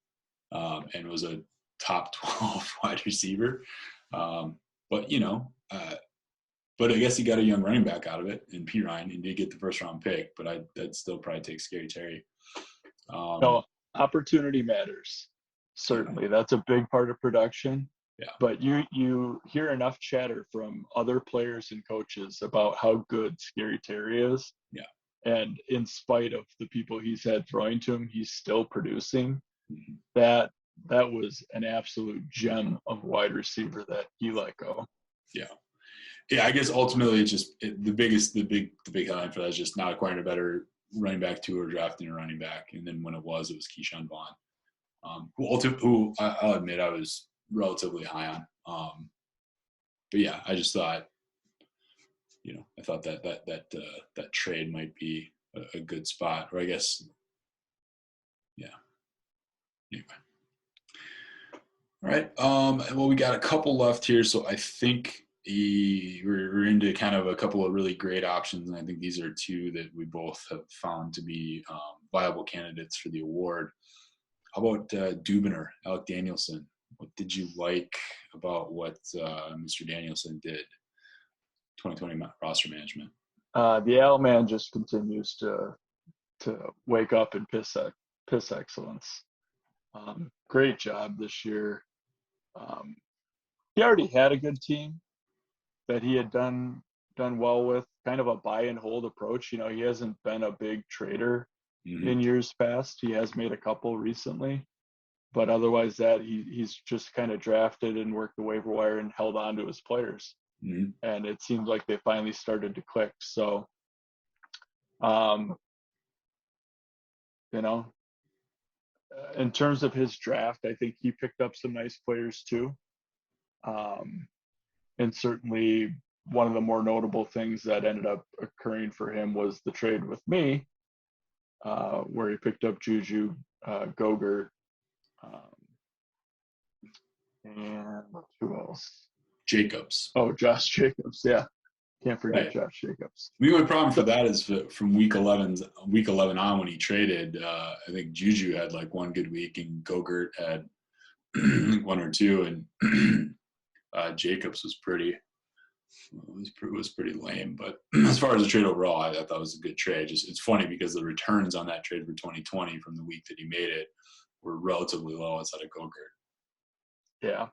Speaker 3: and was a top 12 wide receiver. But I guess he got a young running back out of it in P. Ryan and did get the first round pick, but I'd still probably take Scary Terry.
Speaker 1: No, opportunity matters. Certainly. That's a big part of production.
Speaker 3: Yeah.
Speaker 1: But you hear enough chatter from other players and coaches about how good Scary Terry is.
Speaker 3: Yeah.
Speaker 1: And in spite of the people he's had throwing to him, he's still producing.
Speaker 3: Mm-hmm.
Speaker 1: That was an absolute gem of wide receiver that he let go.
Speaker 3: Yeah. Yeah, I guess ultimately it's just the big headline for that is just not acquiring a better running back two or drafting a running back. And then when it was Keyshawn Vaughn, who I'll admit I was relatively high on. But yeah, I just thought, I thought that trade might be a good spot, or I guess, yeah. Anyway. All right. Well, we got a couple left here, so I think we're into kind of a couple of really great options, and I think these are two that we both have found to be viable candidates for the award. How about Dubner, Alec Danielson? What did you like about what Mr. Danielson did? 2020 roster management.
Speaker 1: The Al man just continues to wake up and piss excellence. Great job this year. He already had a good team that he had done well with, kind of a buy and hold approach. He hasn't been a big trader in years past. He has made a couple recently, but otherwise that he's just kind of drafted and worked the waiver wire and held on to his players. And it seems like they finally started to click. So, in terms of his draft, I think he picked up some nice players too. And certainly one of the more notable things that ended up occurring for him was the trade with me, where he picked up Juju, Gogurt, and who else?
Speaker 3: Jacobs.
Speaker 1: Oh, Josh Jacobs. Yeah. Can't forget Josh Jacobs.
Speaker 3: The only problem for that is from week 11 on when he traded, I think Juju had like one good week and Gogurt had one or two, and Jacobs was pretty lame. But as far as the trade overall, I thought it was a good trade. It's funny because the returns on that trade for 2020 from the week that he made it were relatively low outside of Gogurt.
Speaker 1: Yeah,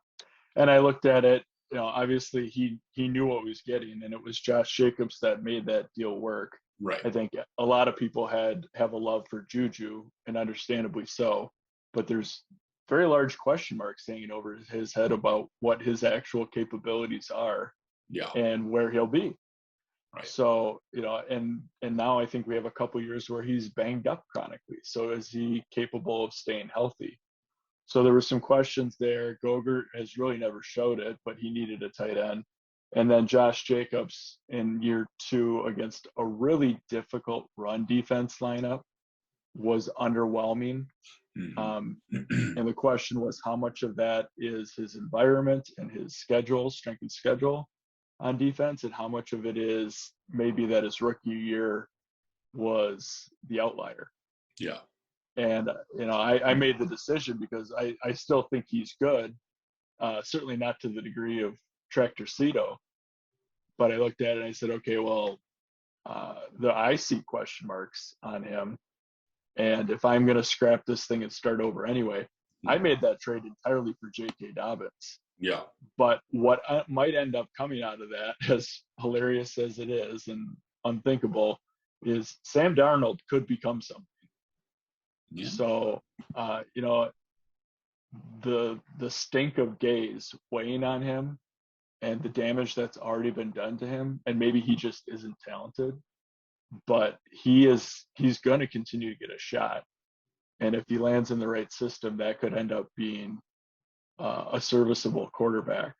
Speaker 1: and I looked at it. Obviously he knew what he was getting, and it was Josh Jacobs that made that deal work.
Speaker 3: Right.
Speaker 1: I think a lot of people have a love for Juju, and understandably so, but there's very large question marks hanging over his head about what his actual capabilities are and where he'll be.
Speaker 3: Right.
Speaker 1: So, and now I think we have a couple years where he's banged up chronically. So is he capable of staying healthy? So there were some questions there. Gogurt has really never showed it, but he needed a tight end. And then Josh Jacobs in year 2 against a really difficult run defense lineup was underwhelming. And the question was, how much of that is his environment and his schedule, strength and schedule on defense, and how much of it is maybe that his rookie year was the outlier.
Speaker 3: Yeah.
Speaker 1: And, I made the decision because I still think he's good, certainly not to the degree of Tractor Cito. But I looked at it and I said, okay, well, I see question marks on him. And if I'm going to scrap this thing and start over anyway, I made that trade entirely for J.K. Dobbins.
Speaker 3: Yeah.
Speaker 1: But what might end up coming out of that, as hilarious as it is and unthinkable, is Sam Darnold could become something. Yeah. So, the stink of Gaze weighing on him and the damage that's already been done to him, and maybe he just isn't talented, but he's going to continue to get a shot. And if he lands in the right system, that could end up being a serviceable quarterback.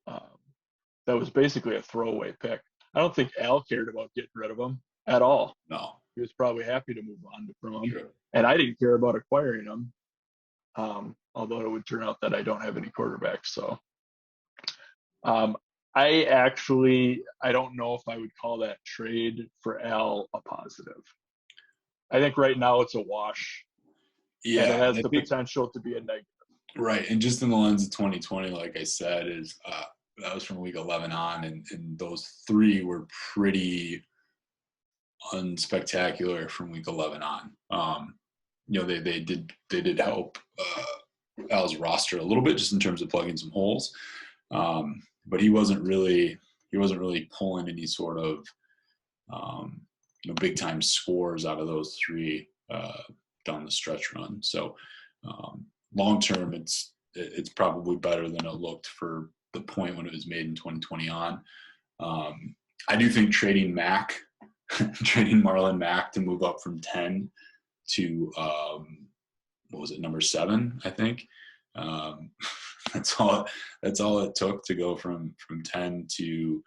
Speaker 1: That was basically a throwaway pick. I don't think Al cared about getting rid of him at all.
Speaker 3: No.
Speaker 1: He was probably happy to move on from him.
Speaker 3: Sure.
Speaker 1: And I didn't care about acquiring him, although it would turn out that I don't have any quarterbacks. So I don't know if I would call that trade for Al a positive. I think right now it's a wash. Yeah. And it has the potential to be a negative.
Speaker 3: Right. And just in the lens of 2020, like I said, is that was from week 11 on, and those 3 were pretty unspectacular from week 11 on. They did help Al's roster a little bit just in terms of plugging some holes. But he wasn't really pulling any sort of big time scores out of those 3 down the stretch run. So long term, it's probably better than it looked for the point when it was made in 2020 on. I do think trading Marlon Mack to move up from 10 to what was it, number 7, I think. That's all it took to go from 10 to,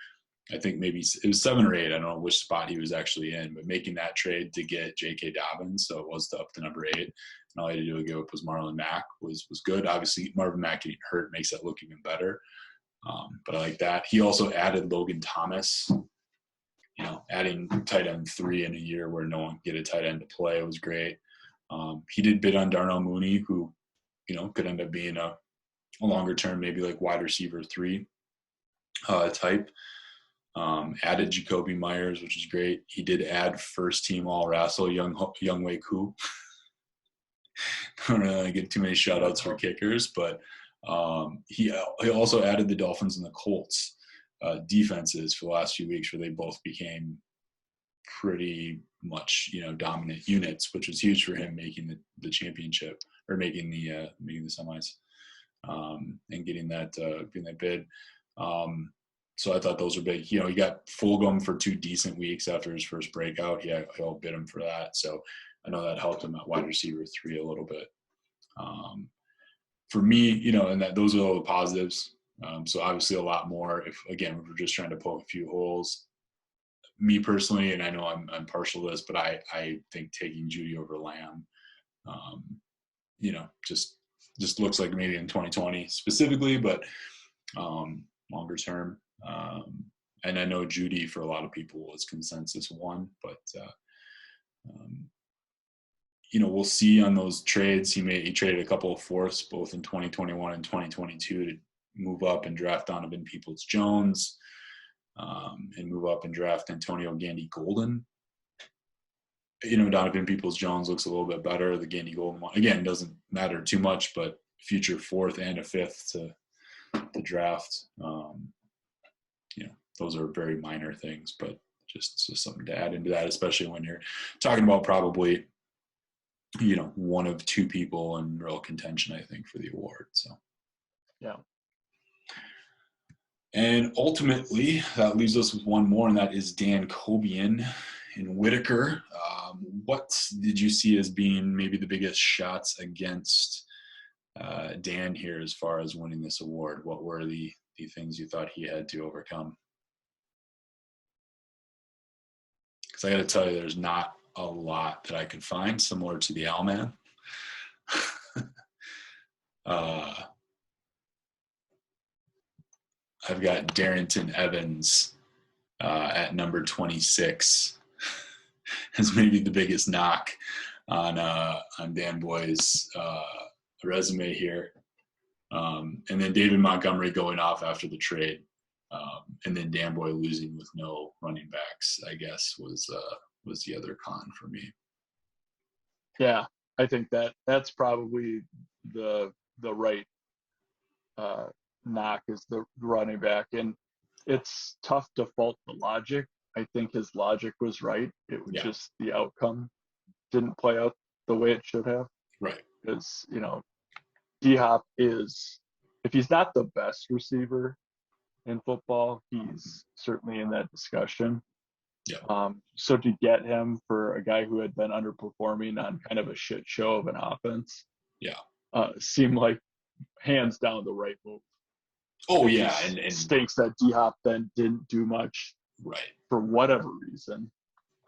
Speaker 3: I think maybe it was 7 or 8. I don't know which spot he was actually in, but making that trade to get J.K. Dobbins, so it was up to number 8. And all he had to do to give up was Marlon Mack was good. Obviously, Marvin Mack getting hurt makes that look even better. But I like that. He also added Logan Thomas. Adding tight end 3 in a year where no one could get a tight end to play was great. He did bid on Darnell Mooney, who could end up being a longer term, maybe like wide receiver 3 type. Added Jacoby Myers, which is great. He did add first team all RASL Younghoe Koo. Don't really get too many shout outs for kickers, but he also added the Dolphins and the Colts defenses for the last few weeks, where they both became pretty much dominant units, which was huge for him making the championship, or making the semis, and getting that bid. So I thought those were big. He got Fulgham for 2 decent weeks after his first breakout. He all bid him for that. So I know that helped him at wide receiver 3 a little bit. For me, and those are all the positives. So obviously a lot more if we're just trying to poke a few holes. Me personally, and I know I'm partial to this, but I think taking Judy over Lamb, just looks like maybe in 2020 specifically, but longer term. And I know Judy for a lot of people was consensus 1, but we'll see on those trades. He traded a couple of 4ths both in 2021 and 2022 to move up and draft Donovan Peoples-Jones, and move up and draft Antonio Gandy-Golden. Donovan Peoples-Jones looks a little bit better. The Gandy-Golden one, again, doesn't matter too much, but future 4th and a 5th to draft. Those are very minor things, but just something to add into that, especially when you're talking about probably one of two people in real contention, I think, for the award. So,
Speaker 1: yeah.
Speaker 3: And ultimately, that leaves us with one more, and that is Dan Cobian in Whitaker. What did you see as being maybe the biggest shots against Dan here as far as winning this award? What were the things you thought he had to overcome? Because I got to tell you, there's not a lot that I could find similar to the Owlman. I've got Darrington Evans at number 26 as maybe the biggest knock on Dan Boy's resume here. And then David Montgomery going off after the trade. And then Dan Boy losing with no running backs, I guess, was the other con for me.
Speaker 1: Yeah, I think that's probably the right knock is the running back. And it's tough to fault the logic. I think his logic was right. It was just the outcome didn't play out the way it should have.
Speaker 3: Right.
Speaker 1: Because, D-Hop is, if he's not the best receiver in football, he's certainly in that discussion.
Speaker 3: Yeah.
Speaker 1: So to get him for a guy who had been underperforming on kind of a shit show of an offense, seemed like hands down the right move.
Speaker 3: Oh, yeah.
Speaker 1: And stinks that D-Hop then didn't do much for whatever reason.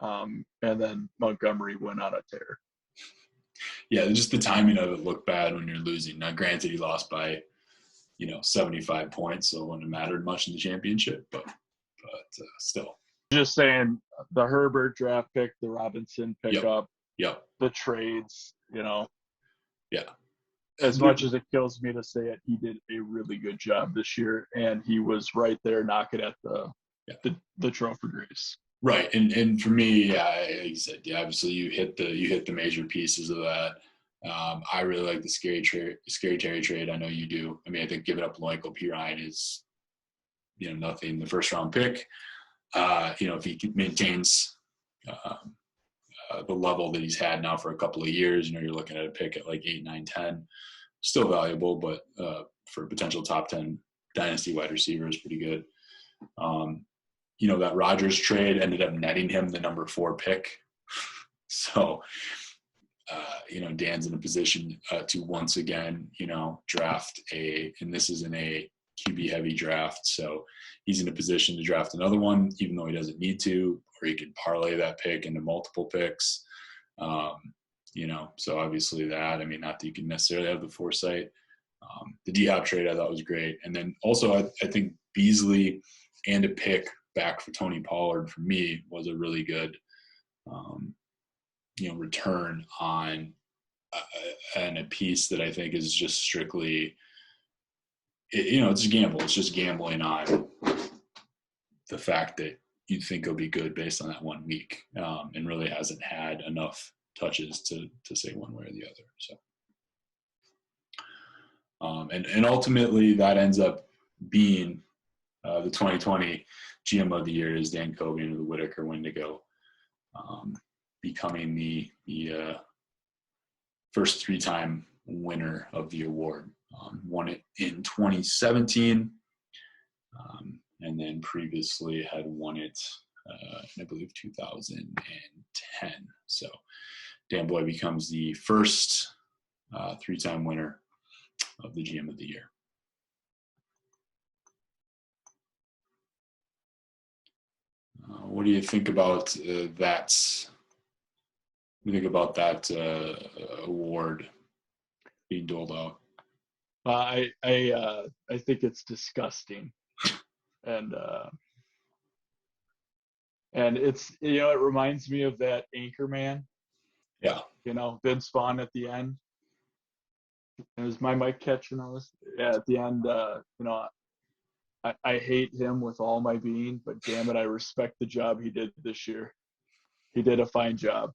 Speaker 1: And then Montgomery went on a tear.
Speaker 3: Yeah, just the timing of it looked bad when you're losing. Now, granted, he lost by, 75 points, so it wouldn't have mattered much in the championship, but still.
Speaker 1: Just saying, the Herbert draft pick, the Robinson pickup, the trades,
Speaker 3: Yeah.
Speaker 1: As much as it kills me to say it, he did a really good job this year, and he was right there knocking at the trophy race.
Speaker 3: Right, and for me, like you said, obviously you hit the major pieces of that. I really like the Scary Terry trade. I know you do. I mean, I think giving up Michael P. Ryan is, nothing. The first round pick, if he maintains the level that he's had now for a couple of years, you're looking at a pick at like 8, 9, 10. Still valuable, but for potential top 10 dynasty wide receiver is pretty good. That Rodgers trade ended up netting him the number 4 pick. So, Dan's in a position to once again, draft and this is in a QB heavy draft. So he's in a position to draft another one, even though he doesn't need to, or he could parlay that pick into multiple picks. So obviously that, not that you can necessarily have the foresight. The D-Hop trade I thought was great. And then also I think Beasley and a pick back for Tony Pollard for me was a really good, return on and a piece that I think is just strictly, it's a gamble. It's just gambling on the fact that you think he'll be good based on that 1 week, and really hasn't had enough touches to say one way or the other. So, and ultimately that ends up being the 2020 GM of the year is Dan Cobian of the Whitaker Wendigo, becoming the first 3-time winner of the award. Won it in 2017, and then previously had won it in, I believe, 2010. So Dan Boy becomes the first 3-time winner of the GM of the year. What do you think about that? What do you think about that award being doled out?
Speaker 1: I think it's disgusting, and it's it reminds me of that Anchorman.
Speaker 3: Yeah.
Speaker 1: Vince Vaughn at the end. Is my mic catching those? Yeah, at the end, I hate him with all my being, but damn it, I respect the job he did this year. He did a fine job,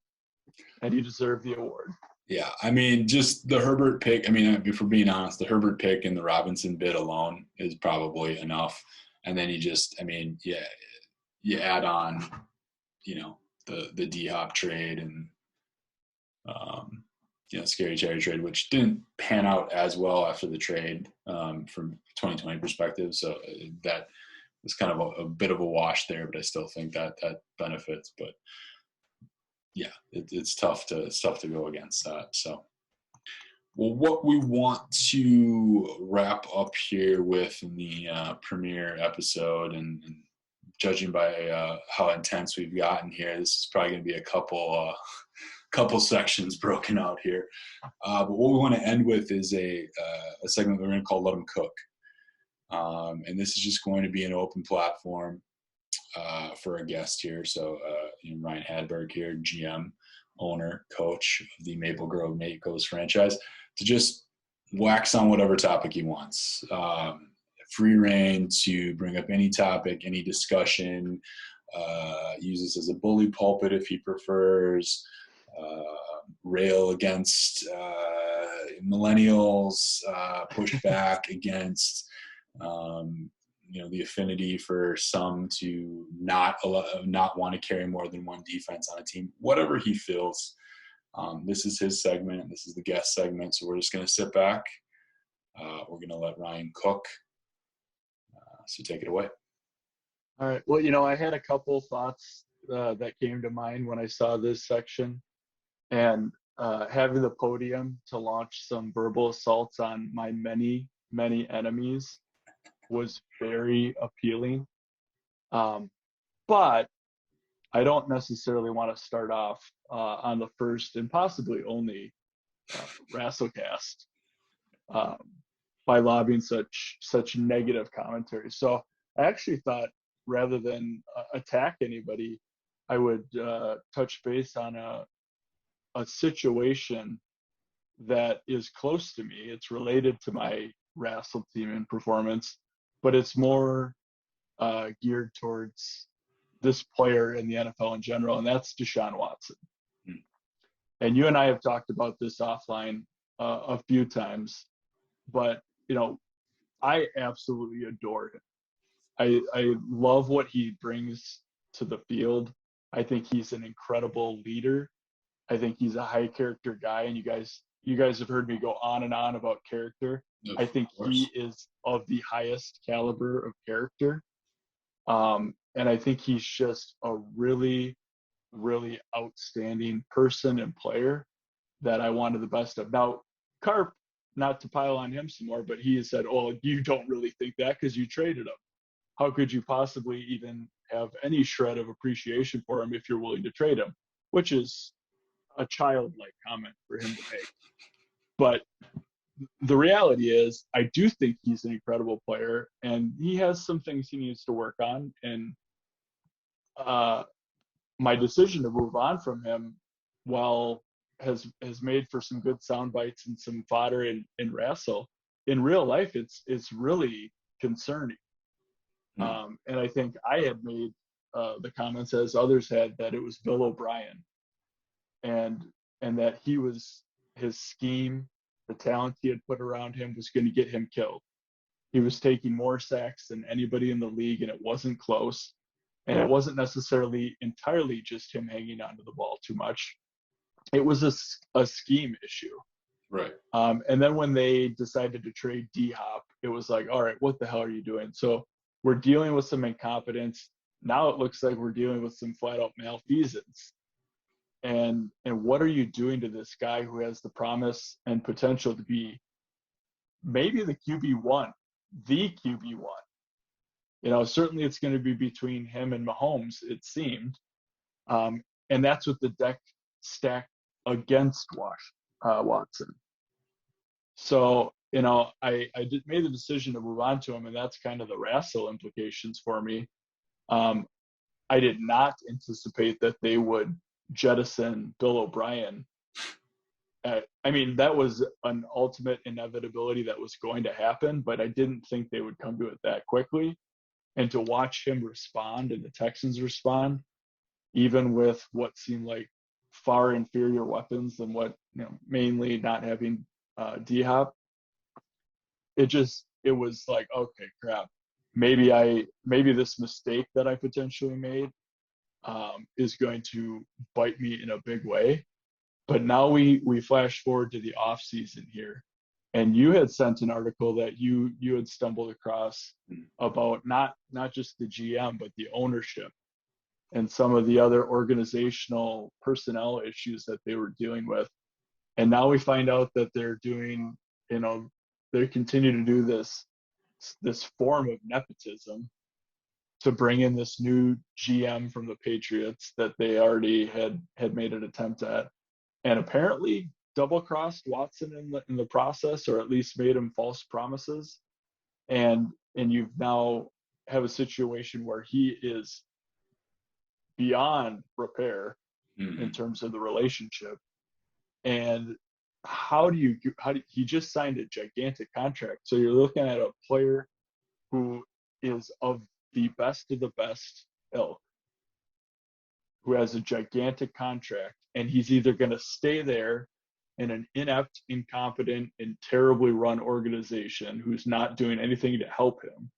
Speaker 1: and he deserved the award.
Speaker 3: Yeah, just the Herbert pick. If we're being honest, the Herbert pick and the Robinson bid alone is probably enough. And then you add on, the D-Hop trade and, Scary Terry trade, which didn't pan out as well after the trade from 2020 perspective. So that was kind of a bit of a wash there, but I still think that benefits. But yeah, it's tough to go against that. So, well, what we want to wrap up here with in the premiere episode, and judging by how intense we've gotten here, this is probably going to be a couple sections broken out here. But what we want to end with is a segment we're going to call Let 'em Cook. And this is just going to be an open platform for a guest here. So Ryan Hatteberg here, GM, owner, coach of the Maple Grove Makos franchise, to just wax on whatever topic he wants. Free reign to bring up any topic, any discussion, use this as a bully pulpit if he prefers, rail against millennials, push back against the affinity for some to not want to carry more than one defense on a team. Whatever he feels. This is his segment. This is the guest segment. So we're just going to sit back. We're going to let Ryan cook. So take it away.
Speaker 1: All right. Well, I had a couple thoughts that came to mind when I saw this section, and having the podium to launch some verbal assaults on my many, many enemies was very appealing. But I don't necessarily want to start off on the first and possibly only RASLcast by lobbing such negative commentary. So I actually thought, rather than attack anybody, I would touch base on a situation that is close to me. It's related to my RASL team and performance, but it's more geared towards this player in the NFL in general, and that's Deshaun Watson. And you and I have talked about this offline a few times, but I absolutely adore him. I love what he brings to the field. I think he's an incredible leader. I think he's a high character guy, and you guys have heard me go on and on about character. I think he is of the highest caliber of character. And I think he's just a really, really outstanding person and player that I wanted the best of. Now, Carp, not to pile on him some more, but he has said, "Oh, you don't really think that because you traded him. How could you possibly even have any shred of appreciation for him if you're willing to trade him?" Which is a childlike comment for him to make. But the reality is, I do think he's an incredible player, and he has some things he needs to work on. And my decision to move on from him, while has made for some good sound bites and some fodder in RASL, in real life, it's really concerning. And I think I had made the comments, as others had, that it was Bill O'Brien, and that his scheme, the talent he had put around him, was going to get him killed. He was taking more sacks than anybody in the league, and it wasn't close. And it wasn't necessarily entirely just him hanging onto the ball too much. It was a scheme issue.
Speaker 3: Right.
Speaker 1: And then when they decided to trade D-Hop, it was like, all right, what the hell are you doing? So we're dealing with some incompetence. Now it looks like we're dealing with some flat-out malfeasance. And what are you doing to this guy who has the promise and potential to be maybe the QB1, the QB1? Certainly it's going to be between him and Mahomes, it seemed. And that's what the deck stacked against Watson. So, I made the decision to move on to him, and that's kind of the RASL implications for me. I did not anticipate that they would jettison Bill O'Brien. That was an ultimate inevitability that was going to happen, but I didn't think they would come to it that quickly. And to watch him respond and the Texans respond, even with what seemed like far inferior weapons than what, mainly not having D-Hop, it was like, okay, crap. Maybe this mistake that I potentially made is going to bite me in a big way. But now we flash forward to the off season here, and you had sent an article that you had stumbled across about not just the GM but the ownership and some of the other organizational personnel issues that they were dealing with. And now we find out that they're doing, they continue to do this form of nepotism to bring in this new GM from the Patriots that they already had made an attempt at, and apparently double-crossed Watson in the process, or at least made him false promises. And you've now have a situation where he is beyond repair in terms of the relationship. And he just signed a gigantic contract. So you're looking at a player who is of the best of the best ilk, who has a gigantic contract, and he's either going to stay there in an inept, incompetent, and terribly run organization who's not doing anything to help him,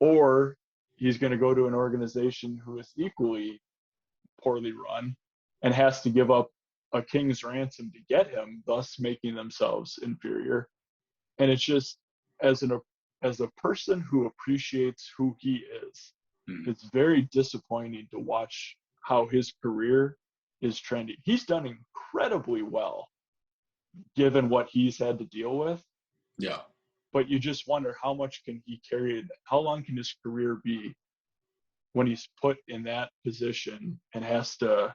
Speaker 1: or he's going to go to an organization who is equally poorly run and has to give up a king's ransom to get him, thus making themselves inferior. And it's just, as a person who appreciates who he is, it's very disappointing to watch how his career is trending. He's done incredibly well given what he's had to deal with.
Speaker 3: Yeah.
Speaker 1: But you just wonder how much can he carry, how long can his career be when he's put in that position and has to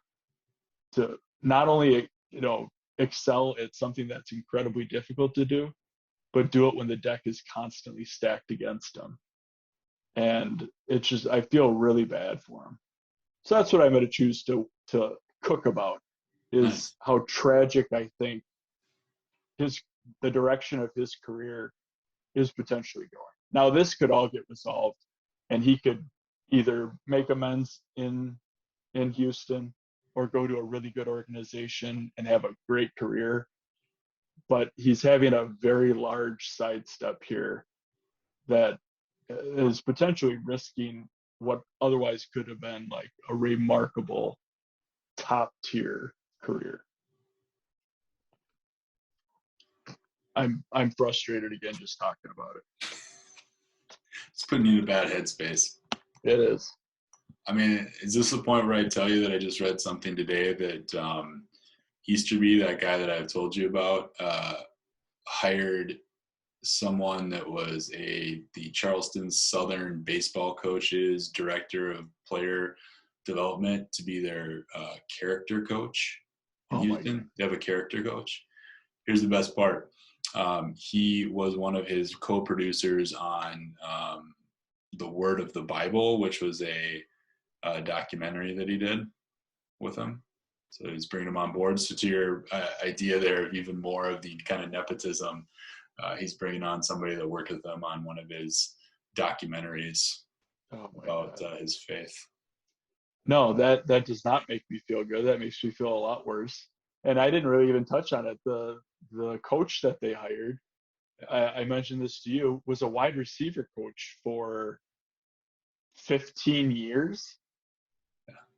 Speaker 1: not only, excel at something that's incredibly difficult to do, but do it when the deck is constantly stacked against him. And it's just, I feel really bad for him. So that's what I'm going to choose to cook about, is how tragic I think the direction of his career is potentially going. Now, this could all get resolved, and he could either make amends in Houston or go to a really good organization and have a great career. But he's having a very large sidestep here that is potentially risking what otherwise could have been like a remarkable top tier career. I'm frustrated again just talking about it.
Speaker 3: It's putting you in a bad headspace.
Speaker 1: It is.
Speaker 3: I mean, is this the point where I tell you that I just read something today that Easterby, that guy that I've told you about, hired someone that was the Charleston Southern baseball coach's director of player development to be their character coach in Houston. They have a character coach. Here's the best part. He was one of his co-producers on The Word of the Bible, which was a documentary that he did with him. So he's bringing him on board. So to your idea there of even more of the kind of nepotism, he's bringing on somebody that worked with him on one of his documentaries about his faith.
Speaker 1: No, that does not make me feel good. That makes me feel a lot worse. And I didn't really even touch on it. The coach that they hired, I mentioned this to you, was a wide receiver coach for 15 years.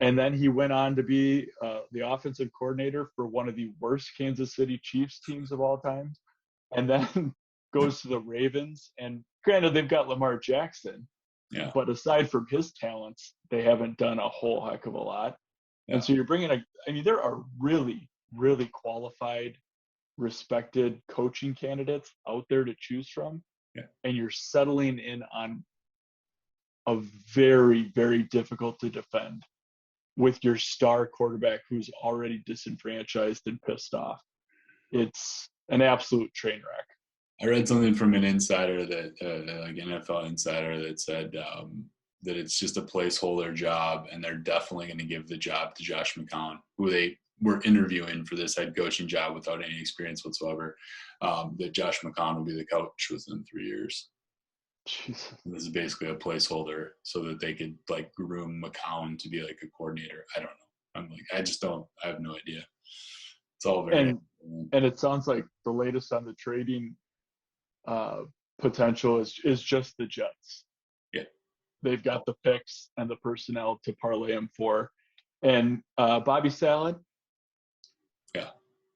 Speaker 1: And then he went on to be the offensive coordinator for one of the worst Kansas City Chiefs teams of all time. And then goes to the Ravens. And granted, they've got Lamar Jackson.
Speaker 3: Yeah.
Speaker 1: But aside from his talents, they haven't done a whole heck of a lot. Yeah. And so you're bringing there are really, really qualified, respected coaching candidates out there to choose from.
Speaker 3: Yeah.
Speaker 1: And you're settling in on a very, very difficult to defend with your star quarterback who's already disenfranchised and pissed off. It's an absolute train wreck.
Speaker 3: I read something from an insider that, like NFL insider, that said that it's just a placeholder job, and they're definitely going to give the job to Josh McCown, who they were interviewing for this head coaching job without any experience whatsoever. That Josh McCown will be the coach within 3 years.
Speaker 1: Jesus.
Speaker 3: This is basically a placeholder so that they could like groom McCown to be like a coordinator. I don't know. I have no idea. It's all very.
Speaker 1: And it sounds like the latest on the trading potential is just the Jets.
Speaker 3: Yeah.
Speaker 1: They've got the picks and the personnel to parlay him for. And Bobby Salad,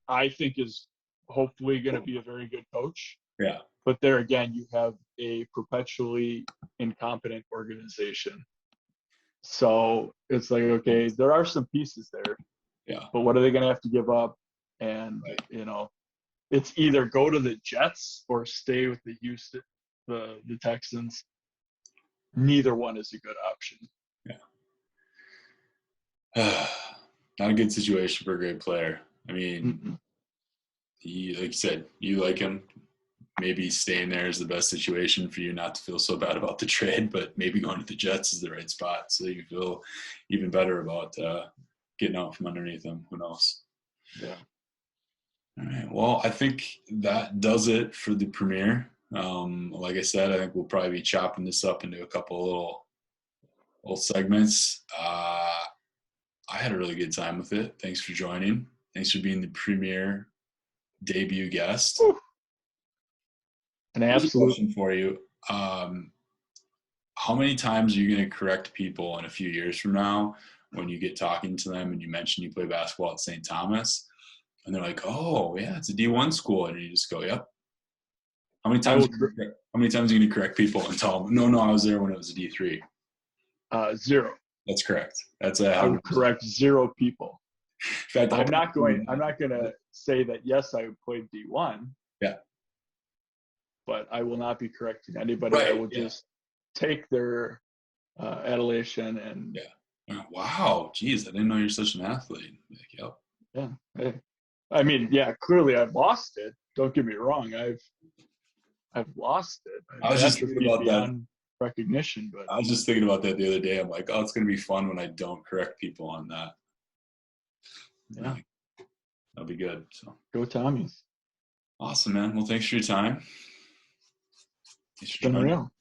Speaker 4: I think is hopefully going to be a very good coach.
Speaker 3: Yeah.
Speaker 4: But there again, you have a perpetually incompetent organization. So it's like, okay, there are some pieces there.
Speaker 3: Yeah.
Speaker 4: But what are they going to have to give up? And, it's either go to the Jets or stay with the Texans. Neither one is a good option.
Speaker 3: Yeah. Not a good situation for a great player. I mean, like you said, you like him. Maybe staying there is the best situation for you not to feel so bad about the trade, but maybe going to the Jets is the right spot so you feel even better about getting out from underneath them. Who knows?
Speaker 4: Yeah.
Speaker 3: All right. Well, I think that does it for the premiere. Like I said, I think we'll probably be chopping this up into a couple little segments. I had a really good time with it. Thanks for joining. Thanks for being the premiere debut guest.
Speaker 4: Whew. An
Speaker 3: Here's a
Speaker 4: absolute
Speaker 3: question for you. How many times are you going to correct people in a few years from now when you get talking to them and you mention you play basketball at St. Thomas? And they're like, oh, yeah, it's a D1 school. And you just go, yep. How many times are you going to correct people and tell them, no, I was there when it was a D3?
Speaker 4: 0.
Speaker 3: That's correct. That's
Speaker 4: I would correct 0 people.
Speaker 3: In fact,
Speaker 4: I'm not going to say that, yes, I played D1.
Speaker 3: Yeah.
Speaker 4: But I will not be correcting anybody.
Speaker 3: Right,
Speaker 4: I will just take their adulation and.
Speaker 3: Yeah. Wow. Geez, I didn't know you're such an athlete. Like, yep.
Speaker 4: Yeah. Hey. I mean, clearly I've lost it. Don't get me wrong. I've lost it.
Speaker 3: I was just thinking about that.
Speaker 4: Recognition, but
Speaker 3: I was just thinking about that the other day. I'm like, oh, it's going to be fun when I don't correct people on that.
Speaker 4: Yeah.
Speaker 3: That'll be good. So
Speaker 4: go Tommies.
Speaker 3: Awesome, man. Well, thanks for your time.
Speaker 4: It's been real.